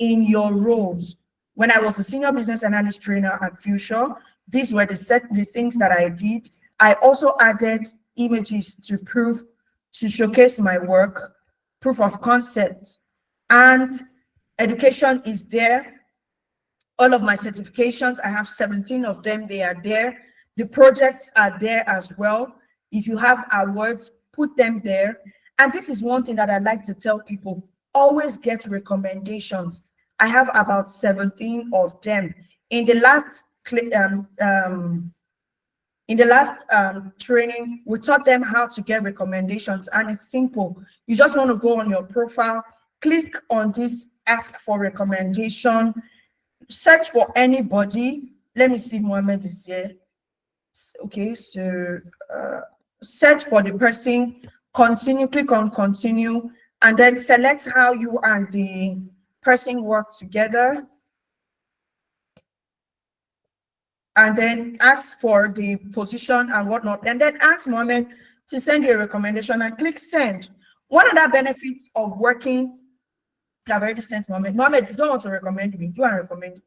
in your roles. When I was a senior business analyst trainer at Future, these were the things that I did. I also added images to showcase my work, proof of concept, and education is there. All of my certifications, I have 17 of them, they are there. The projects are there as well. If you have awards, put them there. And this is one thing that I like to tell people, always get recommendations. I have about 17 of them. In the last training, we taught them how to get recommendations, and it's simple. You just want to go on your profile, click on this ask for recommendation, search for anybody. Let me see, Mohammed is here. Okay, so search for the person, continue, click on continue, and then select how you and the person work together. And then ask for the position and whatnot. And then ask Mohammed to send you a recommendation and click send. One of the benefits of working, I've already sent Mohammed. Mohammed, you don't want to recommend me. You want to recommend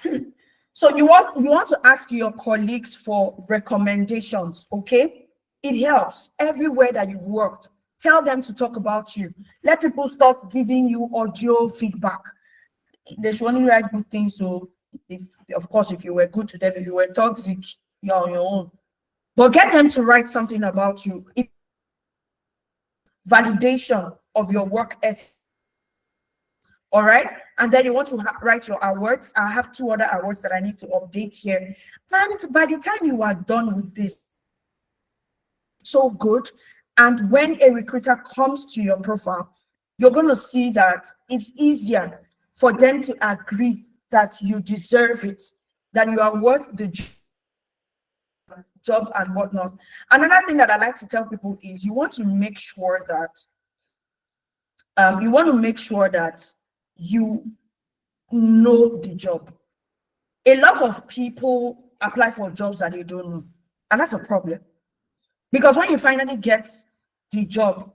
me. So you want to ask your colleagues for recommendations, okay? It helps everywhere that you've worked. Tell them to talk about you. Let people stop giving you audio feedback. They should only write good things. So of course, if you were good to them, if you were toxic, you're on your own. But get them to write something about you. Validation of your work ethic. All right. And then you want to write your awards. I have 2 other awards that I need to update here. And by the time you are done with this, so good. And when a recruiter comes to your profile, you're going to see that it's easier for them to agree that you deserve it, that you are worth the job and whatnot. Another thing that I like to tell people is you want to make sure that you know the job. A lot of people apply for jobs that they don't know, and that's a problem. Because when you finally get the job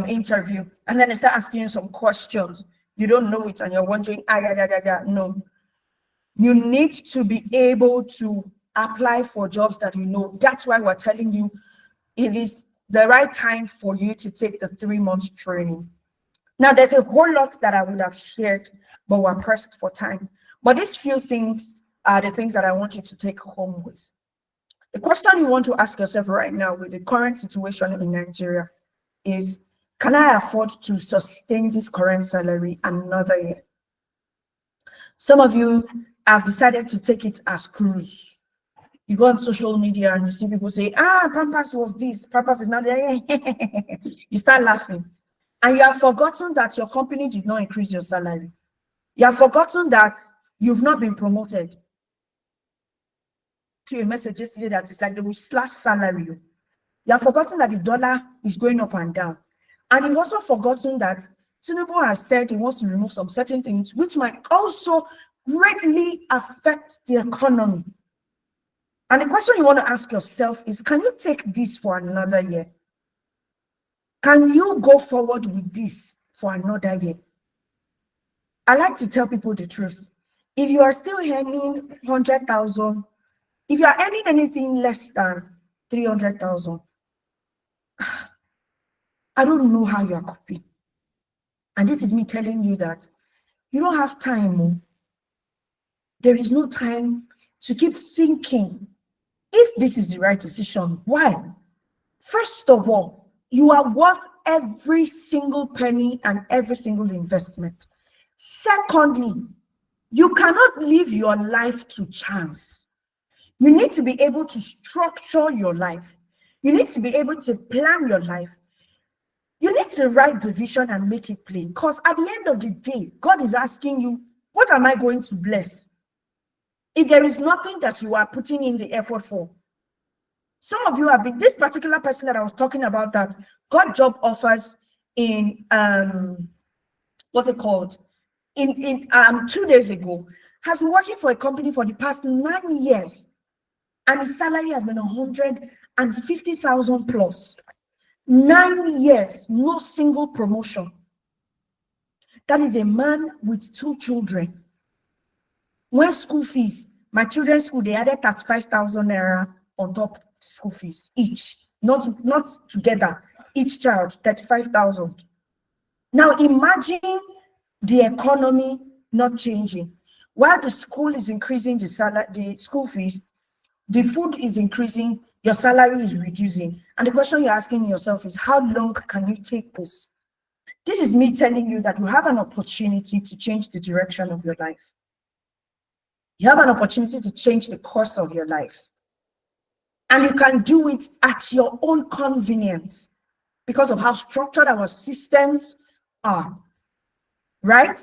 interview, and then they start asking you some questions, you don't know it, and you're wondering, no. You need to be able to apply for jobs that you know. That's why we're telling you it is the right time for you to take the 3 months training. Now, there's a whole lot that I would have shared, but we're pressed for time. But these few things are the things that I want you to take home with. The question you want to ask yourself right now with the current situation in Nigeria is, can I afford to sustain this current salary another year? Some of you have decided to take it as cruise. You go on social media and you see people say, Pampers was this, Pampers is not there. You start laughing. And you have forgotten that your company did not increase your salary. You have forgotten that you've not been promoted. To a message yesterday that it's like they will slash salary. You have forgotten that the dollar is going up and down. And you've also forgotten that Tinubu has said he wants to remove some certain things, which might also greatly affect the economy. And the question you want to ask yourself is, can you take this for another year? Can you go forward with this for another year? I like to tell people the truth. If you are still earning 100,000, if you are earning anything less than 300,000, I don't know how you are coping. And this is me telling you that you don't have time. There is no time to keep thinking if this is the right decision. Why? First of all, you are worth every single penny and every single investment. Secondly, you cannot live your life to chance. You need to be able to structure your life. You need to be able to plan your life. You need to write the vision and make it plain. Because at the end of the day, God is asking you, what am I going to bless? If there is nothing that you are putting in the effort for. Some of you have been, this particular person that I was talking about that got job offers in, what's it called? In 2 days ago, has been working for a company for the past 9 years. And his salary has been 150,000 plus. 9 years, no single promotion. That is a man with 2 children. When school fees, my children's school, they added 35,000 naira on top school fees each, not together. Each child 35,000. Now imagine the economy not changing. While the school is increasing the school fees, the food is increasing, your salary is reducing. And the question you're asking yourself is, how long can you take this? This is me telling you that you have an opportunity to change the direction of your life. You have an opportunity to change the course of your life. And you can do it at your own convenience because of how structured our systems are. Right?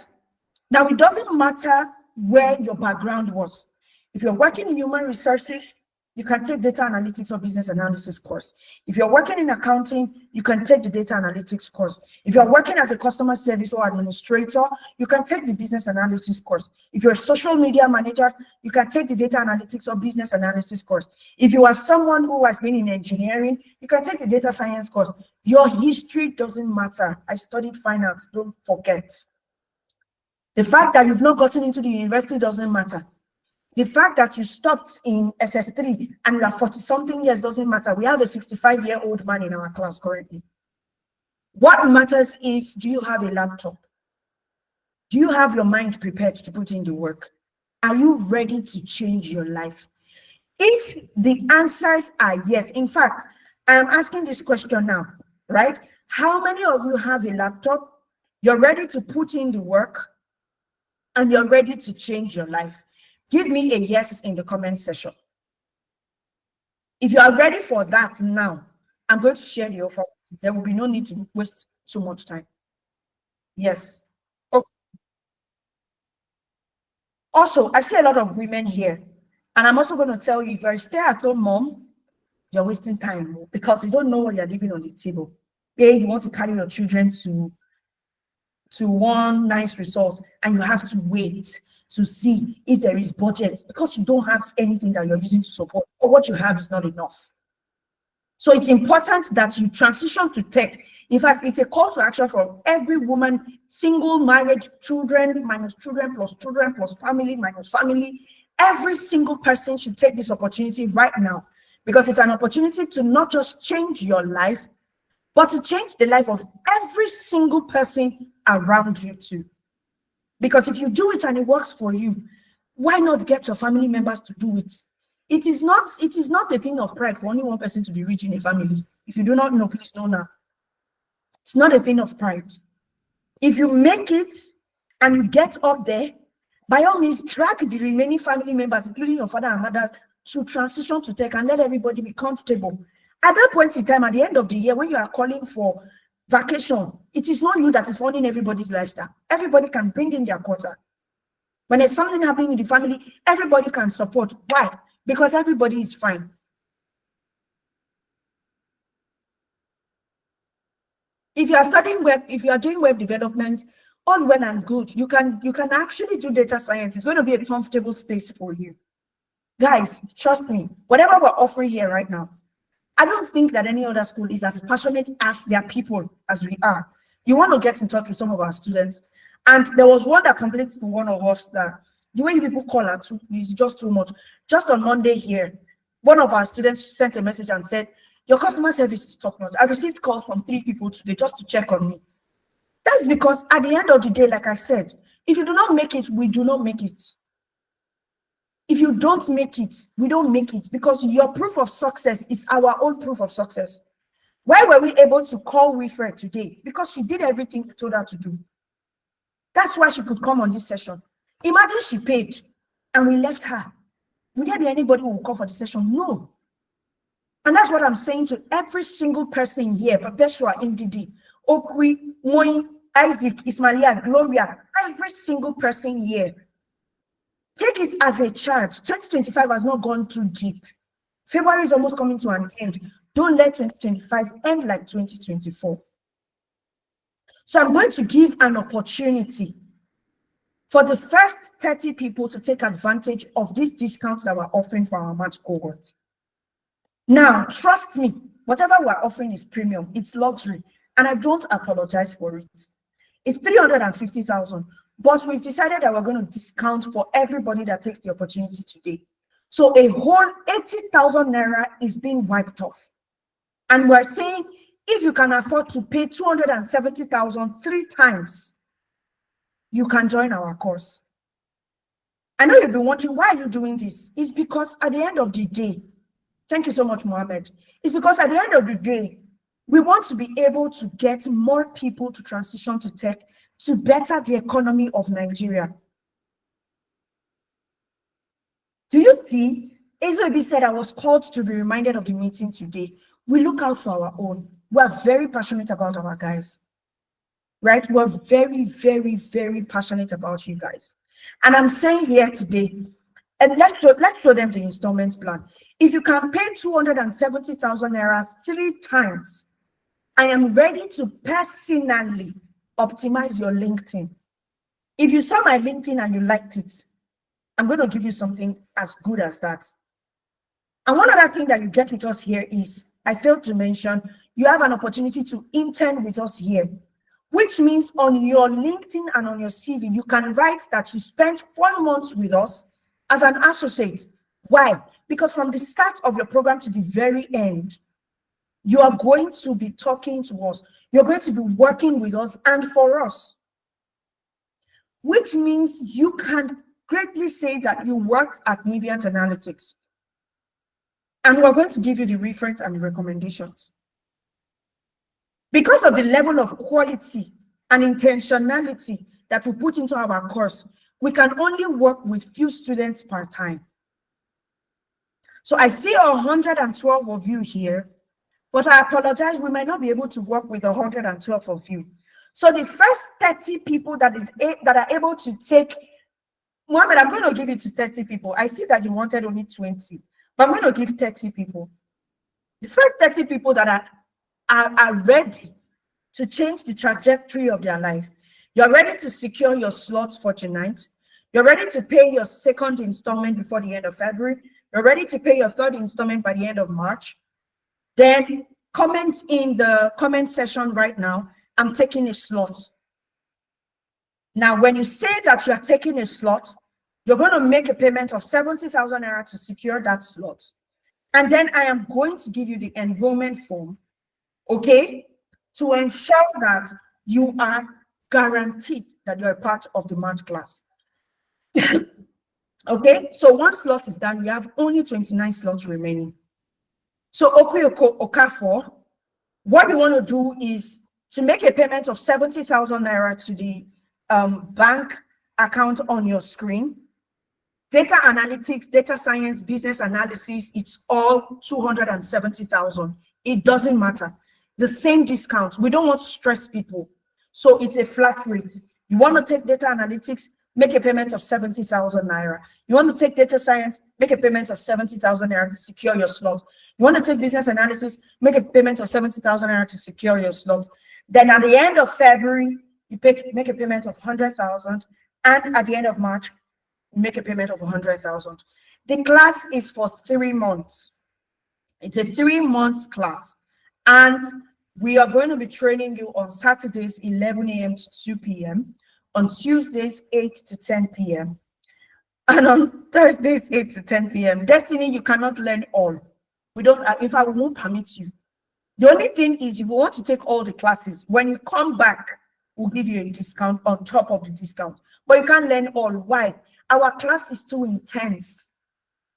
Now, it doesn't matter where your background was. If you're working in human resources, you can take data analytics or business analysis course. If you're working in accounting, you can take the data analytics course. If you're working as a customer service or administrator, you can take the business analysis course. If you're a social media manager, you can take the data analytics or business analysis course. If you are someone who has been in engineering, you can take the data science course. Your history doesn't matter. I studied finance, don't forget. The fact that you've not gotten into the university doesn't matter. The fact that you stopped in SS3 and you are 40-something years doesn't matter. We have a 65-year-old man in our class currently. What matters is, do you have a laptop? Do you have your mind prepared to put in the work? Are you ready to change your life? If the answers are yes, in fact, I'm asking this question now, right? How many of you have a laptop? You're ready to put in the work and you're ready to change your life? Give me a yes in the comment section. If you are ready for that now, I'm going to share the offer. There will be no need to waste too much time. Yes. Okay. Also, I see a lot of women here, and I'm also going to tell you, if you're a stay-at-home mom, you're wasting time because you don't know what you're leaving on the table. You want to carry your children to one nice resort, and you have to wait to see if there is budget because you don't have anything that you're using to support, or what you have is not enough. So it's important that you transition to tech. In fact, it's a call to action for every woman, single, married, children, minus children, plus family, minus family. Every single person should take this opportunity right now because it's an opportunity to not just change your life, but to change the life of every single person around you too. Because if you do it and it works for you, why not get your family members to do it? It is not a thing of pride for only one person to be rich in a family. If you do not know, please know now. It's not a thing of pride. If you make it and you get up there, by all means, drag the remaining family members, including your father and mother, to transition to tech and let everybody be comfortable. At that point in time, at the end of the year, when you are calling for vacation, it is not you that is funding everybody's lifestyle. Everybody can bring in their quota. When there's something happening in the family, everybody can support. Why? Because everybody is fine. If you are studying web, if you are doing web development, all well and good, you can actually do data science. It's going to be a comfortable space for you. Guys, trust me, whatever we're offering here right now, I don't think that any other school is as passionate as their people as we are. You want to get in touch with some of our students. And there was one that complained to one of us that the way people call her is just too much. Just on Monday here, one of our students sent a message and said, your customer service is top notch. I received calls from 3 people today just to check on me. That's because at the end of the day, like I said, if you do not make it, we do not make it. If you don't make it, we don't make it, because your proof of success is our own proof of success. Why were we able to call Wilfred today? Because she did everything we told her to do. That's why she could come on this session. Imagine she paid and we left her. Would there be anybody who will come for the session? No. And that's what I'm saying to every single person here, Perpetua, Ndidi, Okwi, Moi, Isaac, Ismailia, Gloria, every single person here. Take it as a charge. 2025 has not gone too deep. February is almost coming to an end. Don't let 2025 end like 2024. So I'm going to give an opportunity for the first 30 people to take advantage of this discount that we're offering for our March cohort. Now, trust me, whatever we're offering is premium, it's luxury, and I don't apologize for it. It's 350,000, but we've decided that we're going to discount for everybody that takes the opportunity today. So a whole 80,000 naira is being wiped off. And we're saying, if you can afford to pay 270,000 3 times, you can join our course. I know you've been wondering, why are you doing this? It's because at the end of the day, thank you so much, Mohammed. It's because at the end of the day, we want to be able to get more people to transition to tech to better the economy of Nigeria. Do you see? Ezwebi said I was called to be reminded of the meeting today. We look out for our own. We're very passionate about our guys, right? We're very, very, very passionate about you guys. And I'm saying here today, and let's show them the installment plan. If you can pay 270,000 naira 3 times, I am ready to personally optimize your LinkedIn. If you saw my LinkedIn and you liked it, I'm going to give you something as good as that. And one other thing that you get with us here is, I failed to mention, you have an opportunity to intern with us here, which means on your LinkedIn and on your CV, you can write that you spent 4 months with us as an associate. Why? Because from the start of your program to the very end, you are going to be talking to us. You're going to be working with us and for us, which means you can greatly say that you worked at Nibient Analytics. And we're going to give you the reference and the recommendations. Because of the level of quality and intentionality that we put into our course, we can only work with few students per time. So I see 112 of you here, but I apologize, we might not be able to work with 112 of you. So the first 30 people that are able to take, Mohammed, I'm going to give it to 30 people. I see that you wanted only 20, but I'm going to give 30 people. The first 30 people that are ready to change the trajectory of their life. You're ready to secure your slots for tonight. You're ready to pay your 2nd installment before the end of February. You're ready to pay your 3rd installment by the end of March. Then comment in the comment section right now, I'm taking a slot. Now, when you say that you're taking a slot, you're going to make a payment of 70,000 naira to secure that slot. And then I am going to give you the enrollment form. Okay? to ensure that you are guaranteed that you're a part of the math class. Okay, so one slot is done. We have only 29 slots remaining. So Okafor, what we want to do is to make a payment of 70,000 naira to the bank account on your screen. Data analytics, data science, business analysis, it's all 270,000. It doesn't matter. The same discount. We don't want to stress people. So it's a flat rate. You want to take data analytics, make a payment of 70,000 naira. You want to take data science, make a payment of 70,000 naira to secure your slot. You want to take business analysis, make a payment of 70,000 naira to secure your slot. Then at the end of February, you make a payment of 100,000, and at the end of March, make a payment of 100,000. The class is for 3 months. It's a 3 months class, and we are going to be training you on Saturdays 11 a.m. to 2 p.m., on Tuesdays 8 to 10 p.m., and on Thursdays 8 to 10 p.m. Destiny, you cannot learn all. We don't. In fact, we won't permit you. The only thing is, if you want to take all the classes, when you come back, we'll give you a discount on top of the discount. But you can't learn all. Why? Our class is too intense.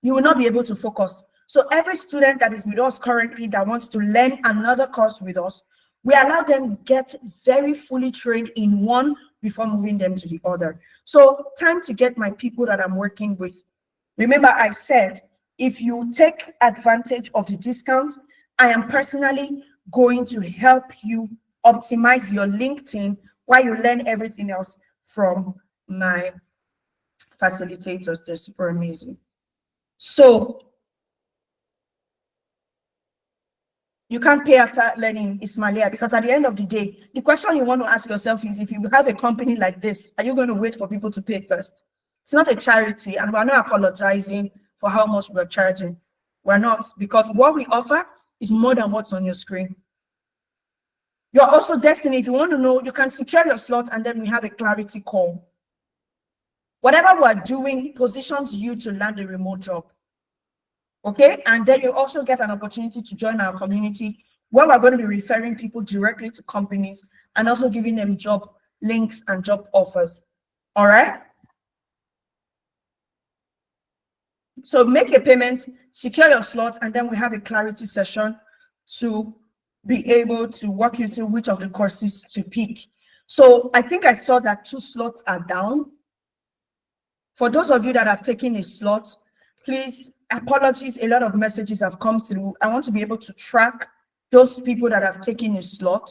You will not be able to focus. So every student that is with us currently that wants to learn another course with us, we allow them to get very fully trained in one before moving them to the other. So time to get my people that I'm working with. Remember, I said, if you take advantage of the discount, I am personally going to help you optimize your LinkedIn while you learn everything else from my facilitators. They're super amazing. So you can't pay after learning Ismailia, because at the end of the day, the question you want to ask yourself is, if you have a company like this, are you going to wait for people to pay first? It's not a charity, and we're not apologizing for how much we're charging. We're not, because what we offer is more than what's on your screen. You're also Destiny. If you want to know, you can secure your slot, and then we have a clarity call. Whatever we're doing positions you to land a remote job. Okay, and then you also get an opportunity to join our community, where we're going to be referring people directly to companies and also giving them job links and job offers. All right. So make a payment, secure your slot, and then we have a clarity session to be able to walk you through which of the courses to pick. So I think I saw that 2 slots are down. For those of you that have taken a slot, please, apologies, a lot of messages have come through. I want to be able to track those people that have taken a slot.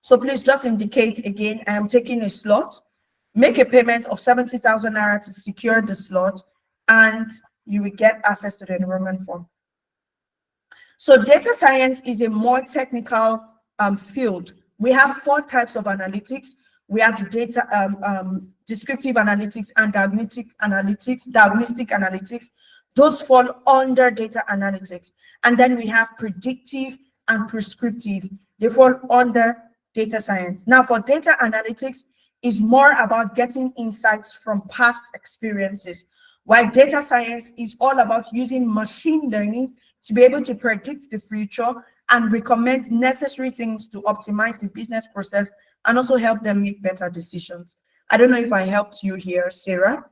So please just indicate again, I am taking a slot, make a payment of 70,000 naira to secure the slot, and you will get access to the enrollment form. So data science is a more technical field. We have 4 types of analytics. We have the data, descriptive analytics and diagnostic analytics. Those fall under data analytics. And then we have predictive and prescriptive. They fall under data science. Now for data analytics, is more about getting insights from past experiences, while data science is all about using machine learning to be able to predict the future and recommend necessary things to optimize the business process and also help them make better decisions. I don't know if I helped you here, Sarah.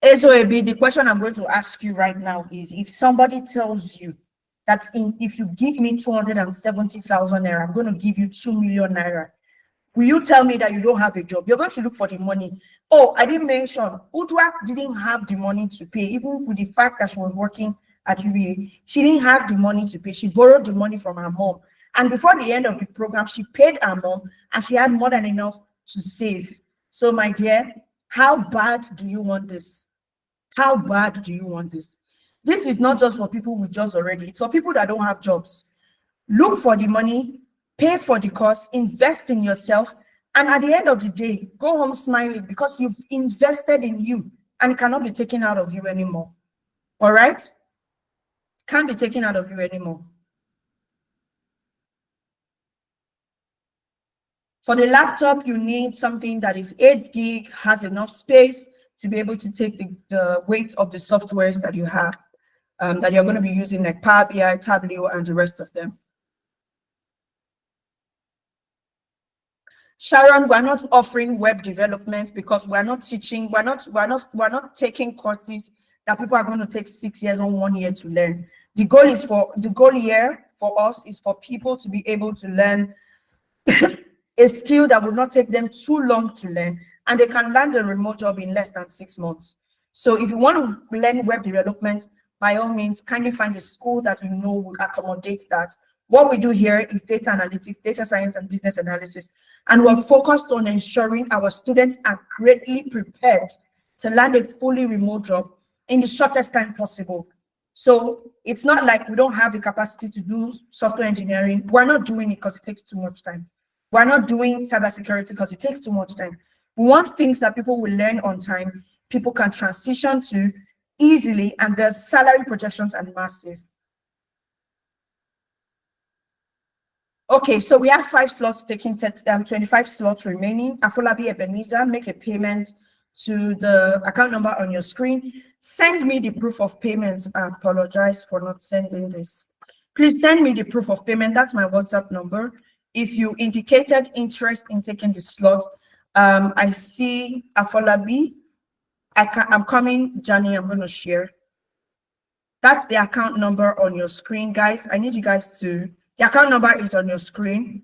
SOAB, the question I'm going to ask you right now is, if somebody tells you that if you give me 270,000 naira, I'm going to give you 2 million naira, will you tell me that you don't have a job? You're going to look for the money. Oh, I didn't mention, Udwa didn't have the money to pay, even with the fact that she was working at UBA. She didn't have the money to pay. She borrowed the money from her mom. And before the end of the program, she paid her mom, and she had more than enough to save. So my dear, how bad do you want this? How bad do you want this? This is not just for people with jobs already. It's for people that don't have jobs. Look for the money, pay for the course, invest in yourself, and at the end of the day, go home smiling because you've invested in you and it cannot be taken out of you anymore. All right? Can't be taken out of you anymore. For the laptop, you need something that is 8 gig, has enough space to be able to take the weight of the softwares that you have. that you're going to be using, like Power BI, Tableau, and the rest of them. Sharon, we're not offering web development because we're not teaching, we're not taking courses that people are going to take 6 years or 1 year to learn. The goal here for us is for people to be able to learn a skill that will not take them too long to learn, and they can land a remote job in less than 6 months. So if you want to learn web development, by all means, kindly find a school that you know will accommodate that. What we do here is data analytics, data science, and business analysis. And we're focused on ensuring our students are greatly prepared to land a fully remote job in the shortest time possible. So it's not like we don't have the capacity to do software engineering. We're not doing it because it takes too much time. We're not doing cybersecurity because it takes too much time. We want things that people will learn on time, people can transition to easily, and the salary projections are massive. Okay, so we have 5 slots taking 25 slots remaining. Afolabi Ebenezer, make a payment to the account number on your screen. Send me the proof of payment. I apologize for not sending this. Please send me the proof of payment. That's my WhatsApp number. If you indicated interest in taking the slot, I see Afolabi. I'm coming, Johnny. I'm going to share. That's the account number on your screen, guys. I need you guys to. The account number is on your screen.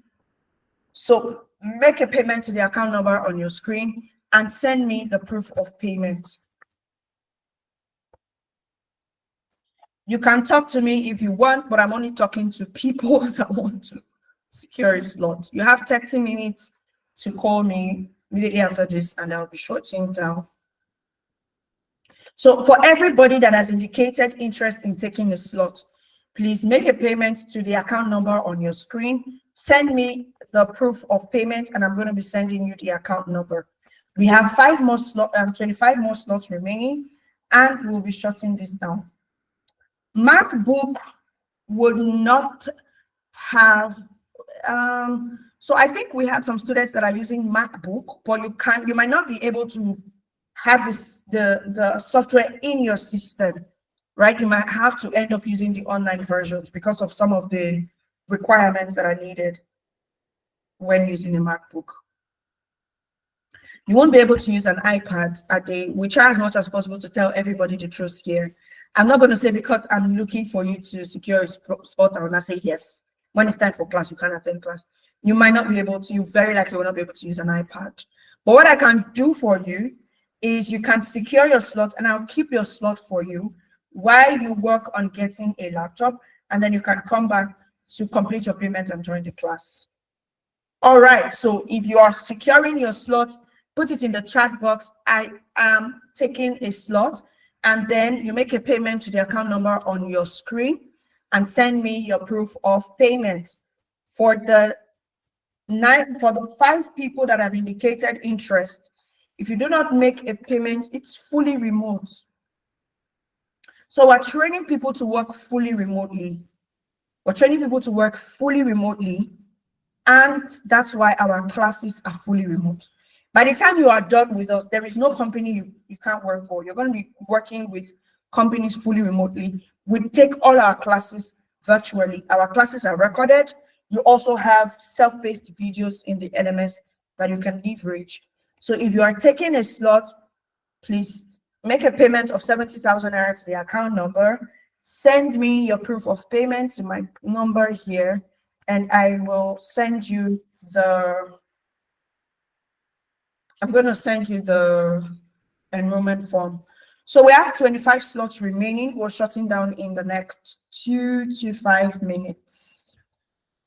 So make a payment to the account number on your screen and send me the proof of payment. You can talk to me if you want, but I'm only talking to people that want to secure a slot. You have 30 minutes to call me immediately after this, and I'll be shutting down. So for everybody that has indicated interest in taking a slot, please make a payment to the account number on your screen. Send me the proof of payment, and I'm going to be sending you the account number. We have 25 more slots remaining, and we'll be shutting this down. MacBook would not have. So I think we have some students that are using MacBook, but you might not be able to have the software in your system. Right, you might have to end up using the online versions because of some of the requirements that are needed when using a MacBook. You won't be able to use an iPad a day. We try as much as possible to tell everybody the truth here. I'm not going to say because I'm looking for you to secure a spot, I will not say yes. When it's time for class, you can attend class. You might not be able to, you very likely will not be able to use an iPad. But what I can do for you is you can secure your slot, and I'll keep your slot for you while you work on getting a laptop, and then you can come back to complete your payment and join the class. All right, so if you are securing your slot, put it in the chat box. I am taking a slot, and then you make a payment to the account number on your screen and send me your proof of payment. For the 5 people that have indicated interest, if you do not make a payment, it's fully remote. So we're training people to work fully remotely. We're training people to work fully remotely, and that's why our classes are fully remote. By the time you are done with us, there is no company you can't work for. You're going to be working with companies fully remotely. We take all our classes virtually. Our classes are recorded. You also have self-paced videos in the LMS that you can leverage. So if you are taking a slot, please make a payment of 70,000 naira to the account number. Send me your proof of payment to my number here, and I will send you I'm going to send you the enrollment form. So we have 25 slots remaining. We're shutting down in the next 2 to 5 minutes.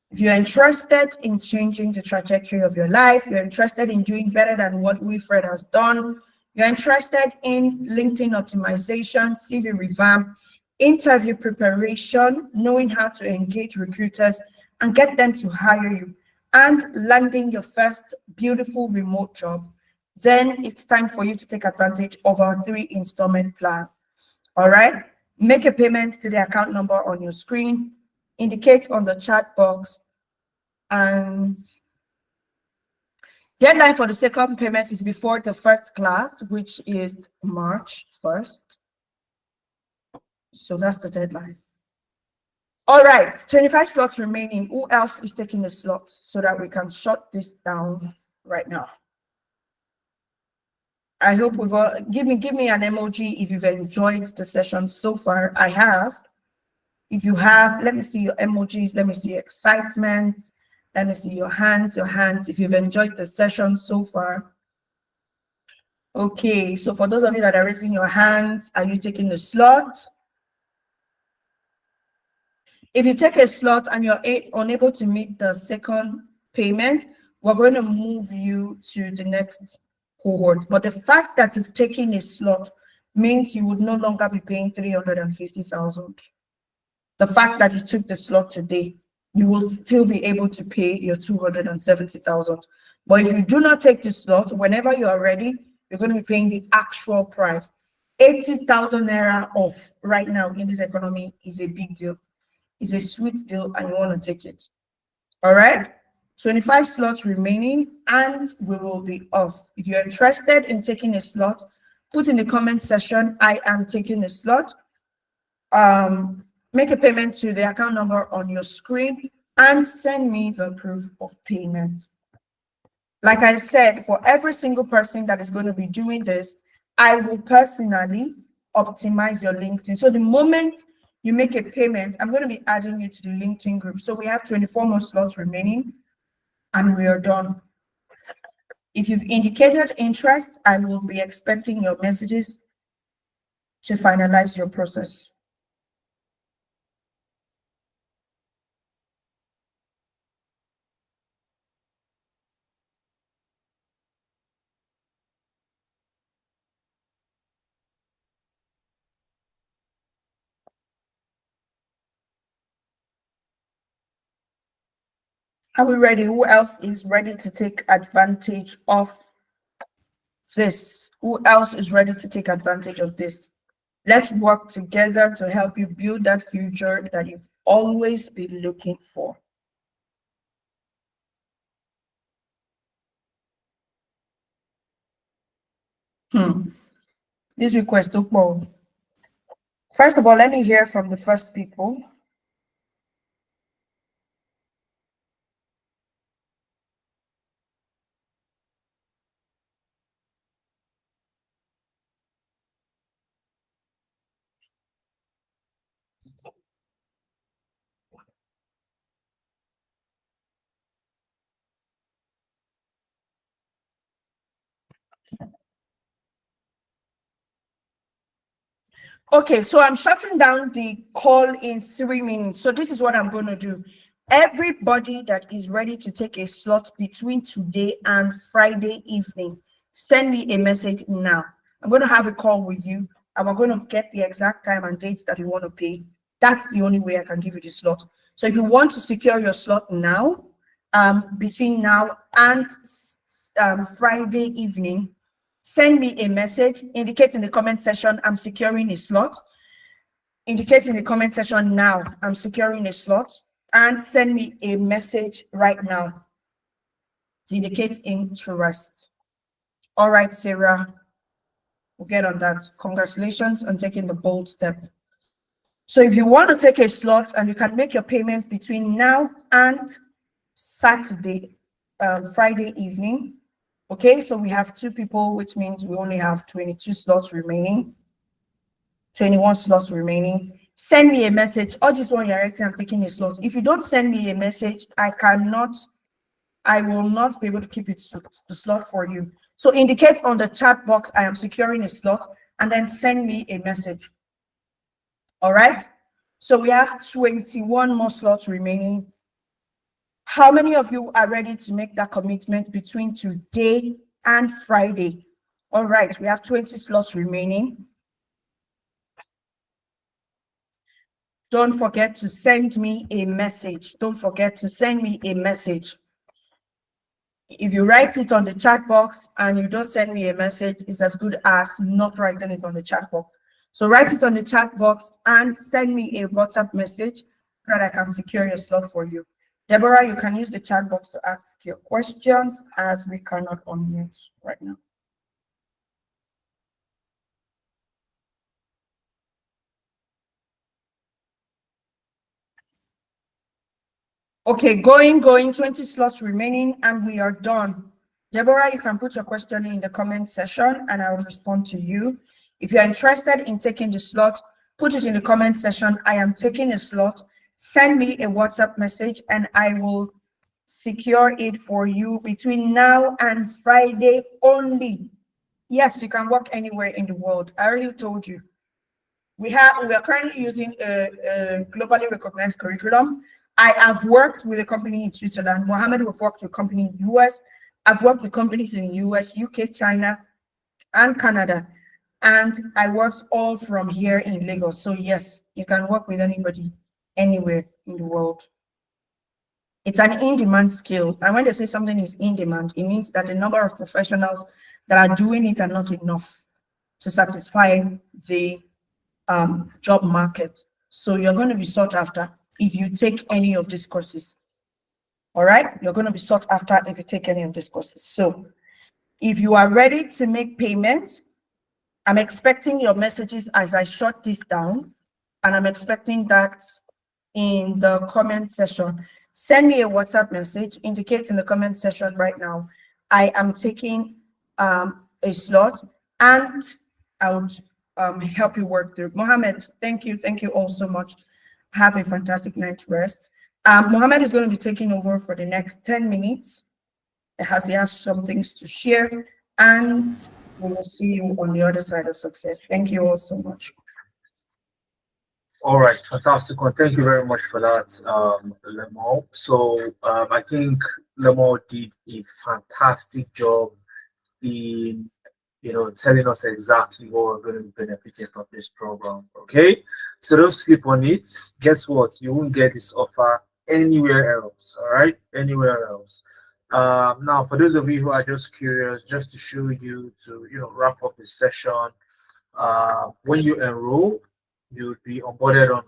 If you're interested in changing the trajectory of your life, you're interested in doing better than what Wilfred has done, you're interested in LinkedIn optimization, CV revamp, interview preparation, knowing how to engage recruiters and get them to hire you, and landing your first beautiful remote job, then it's time for you to take advantage of our 3 installment plan. All right, make a payment to the account number on your screen, indicate on the chat box, and deadline for the second payment is before the first class, which is March 1st. So that's the deadline. All right, 25 slots remaining. Who else is taking the slots so that we can shut this down right now? I hope we've all, give me an emoji if you've enjoyed the session so far. I have. If you have, let me see your emojis. Let me see excitement. Let me see your hands, if you've enjoyed the session so far. Okay, so for those of you that are raising your hands, are you taking the slot? If you take a slot and you're unable to meet the second payment, we're going to move you to the next cohort. But the fact that you've taken a slot means you would no longer be paying 350,000. The fact that you took the slot today, you will still be able to pay your 270,000. But if you do not take the slot, whenever you are ready, you're going to be paying the actual price. 80,000 naira off right now in this economy is a big deal. It's a sweet deal and you want to take it. All right, 25 slots remaining and we will be off. If you're interested in taking a slot, put in the comment section, I am taking a slot. Make a payment to the account number on your screen and send me the proof of payment. Like I said, for every single person that is going to be doing this, I will personally optimize your LinkedIn. So the moment you make a payment, I'm going to be adding you to the LinkedIn group. So we have 24 more slots remaining and we are done. If you've indicated interest, I will be expecting your messages to finalize your process. Are we ready? Who else is ready to take advantage of this? Who else is ready to take advantage of this? Let's work together to help you build that future that you've always been looking for. This request, first of all, let me hear from the first people. Okay, so I'm shutting down the call in 3 minutes. So this is what I'm going to do. Everybody that is ready to take a slot between today and Friday evening, send me a message now. I'm going to have a call with you and we're going to get the exact time and dates that you want to pay. That's the only way I can give you the slot. So if you want to secure your slot now, between now and Friday evening, send me a message, indicate in the comment section, I'm securing a slot. Indicate in the comment section now, I'm securing a slot, and send me a message right now to indicate interest. All right, Sarah, we'll get on that. Congratulations on taking the bold step. So if you want to take a slot and you can make your payment between now and Saturday, Friday evening, okay, so we have 2 people, which means we only have 22 slots remaining, 21 slots remaining. Send me a message. All this one you're writing, I'm taking a slot. If you don't send me a message, I will not be able to keep it the slot for you. So indicate on the chat box, I am securing a slot, and then send me a message. All right. So we have 21 more slots remaining. How many of you are ready to make that commitment between today and Friday? All right, we have 20 slots remaining. Don't forget to send me a message. Don't forget to send me a message. If you write it on the chat box and you don't send me a message, it's as good as not writing it on the chat box. So write it on the chat box and send me a WhatsApp message so that I can secure your slot for you. Deborah, you can use the chat box to ask your questions as we cannot unmute right now. Okay, going, 20 slots remaining, and we are done. Deborah, you can put your question in the comment section and I'll respond to you. If you're interested in taking the slot, put it in the comment section. I am taking a slot. Send me a WhatsApp message and I will secure it for you between now and Friday only. Yes, you can work anywhere in the world. I already told you. We are currently using a globally recognized curriculum. I have worked with a company in Switzerland. Mohammed have worked with a company in the US. I've worked with companies in the US, UK, China, and Canada. And I worked all from here in Lagos. So yes, you can work with anybody, anywhere in the world. It's an in-demand skill. And when they say something is in demand, it means that the number of professionals that are doing it are not enough to satisfy the job market. So you're going to be sought after if you take any of these courses. All right, you're going to be sought after if you take any of these courses. So if you are ready to make payments, I'm expecting your messages as I shut this down, and I'm expecting that in the comment section. Send me a WhatsApp message, indicate in the comment section right now, I am taking a slot, and I would help you work through. Mohammed, thank you all so much. Have a fantastic night's rest. Mohammed is going to be taking over for the next 10 minutes as he has some things to share, and we will see you on the other side of success. Thank you all so much. All right, fantastic one. Thank you very much for that, Lemo. So I think Lemo did a fantastic job in telling us exactly what we're going to be benefiting from this program. Okay, so don't sleep on it. Guess what? You won't get this offer anywhere else. All right, anywhere else. Now, for those of you who are just curious, just to show you to wrap up the session, when you enroll, you'll be onboarded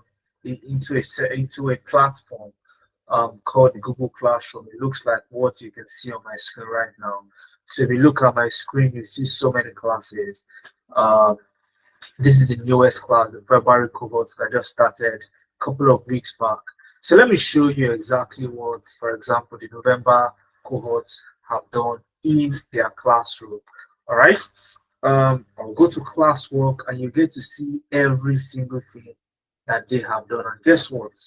into a platform called the Google Classroom. It looks like what you can see on my screen right now. So if you look at my screen, you see so many classes. This is the newest class, the February cohort that just started a couple of weeks back. So let me show you exactly what, for example, the November cohorts have done in their classroom. All right. I'll go to classwork and you get to see every single thing that they have done. And guess what?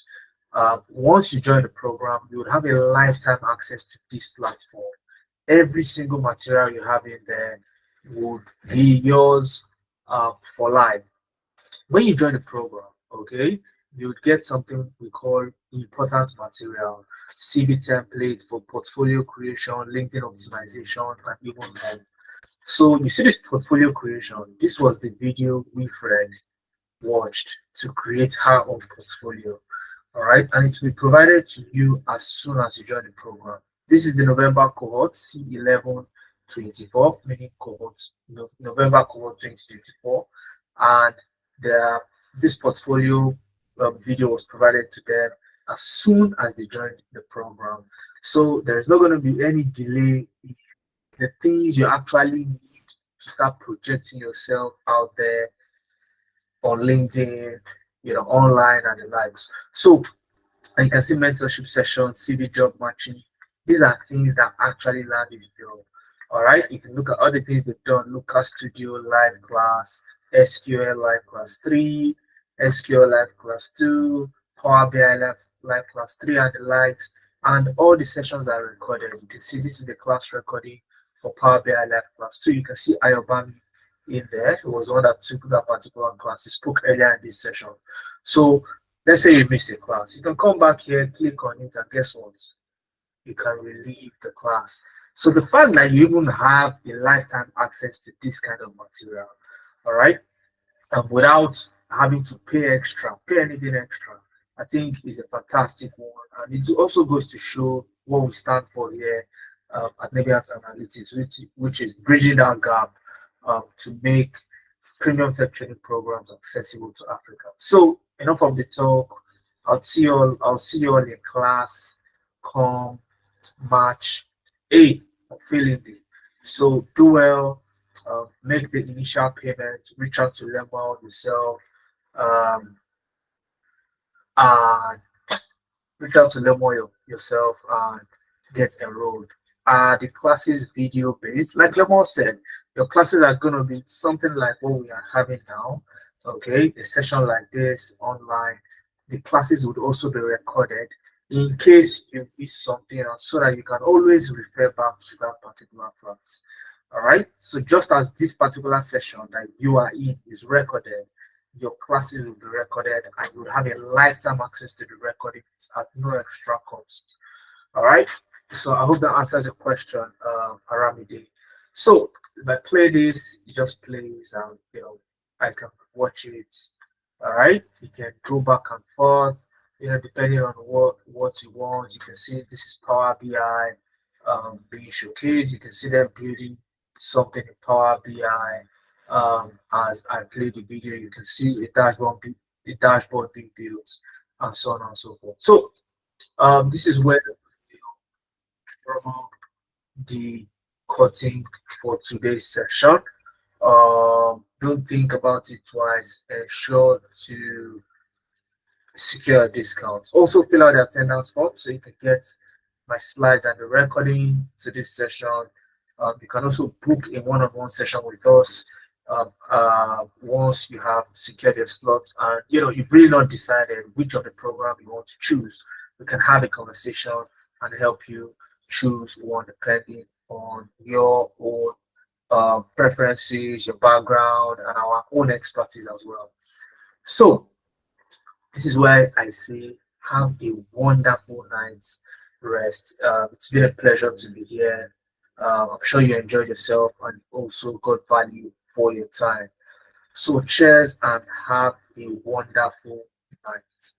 Once you join the program, you would have a lifetime access to this platform. Every single material you have in there would be yours for life. When you join the program, okay, you would get something we call important material, CV template for portfolio creation, LinkedIn optimization, and even more. So you see this portfolio creation. This was the video Wilfred watched to create her own portfolio. All right, and it will be provided to you as soon as you join the program. This is the November cohort, C1124, meaning cohort, November cohort 2024. And this portfolio video was provided to them as soon as they joined the program. So there is not going to be any delay in the things you actually need to start projecting yourself out there on LinkedIn, online and the likes. So you can see mentorship sessions, CV job matching. These are things that actually land you the job. All right, you can look at other things they've done: Lucas Studio live class, SQL live class 3, SQL live class 2, Power BI live class 3, and the likes. And all the sessions are recorded. You can see this is the class recording for Power BI live class 2. You can see Ayobami in there. It was one that took that particular class. He spoke earlier in this session. So let's say you miss a class, you can come back here, click on it, and guess what? You can relieve the class. So the fact that you even have a lifetime access to this kind of material, all right, and without having to pay anything extra, I think is a fantastic one. And it also goes to show what we stand for here at Nebiat Analytics, which is bridging that gap to make premium tech training programs accessible to Africa. So enough of the talk. I'll see you all in class. Come March 8th on Feeling Day. So do well, make the initial payment, reach out to Lemon yourself, and reach out to Lemo yourself and get enrolled. The classes video based, like Lemo said, your classes are going to be something like what we are having now. Okay, a session like this online. The classes would also be recorded in case you miss something else, so that you can always refer back to that particular class. All right, so just as this particular session that you are in is recorded, your classes will be recorded and you will have a lifetime access to the recordings at no extra cost. All right, so I hope that answers your question, Aramide. So if I play this, it just plays and I can watch it. All right, you can go back and forth, depending on what you want. You can see this is Power BI being showcased. You can see them building something in Power BI. As I play the video, you can see a dashboard being built, and so on and so forth. So this is where the cutting for today's session. Don't think about it twice. Ensure to secure a discount. Also fill out the attendance form so you can get my slides and the recording to this session. You can also book a one-on-one session with us once you have secured your slot, and you've really not decided which of the program you want to choose. We can have a conversation and help you choose one depending on your own preferences, your background, and our own expertise as well. So this is why I say have a wonderful night's rest. It's been a pleasure to be here. I'm sure you enjoyed yourself and also got value for your time. So cheers and have a wonderful night.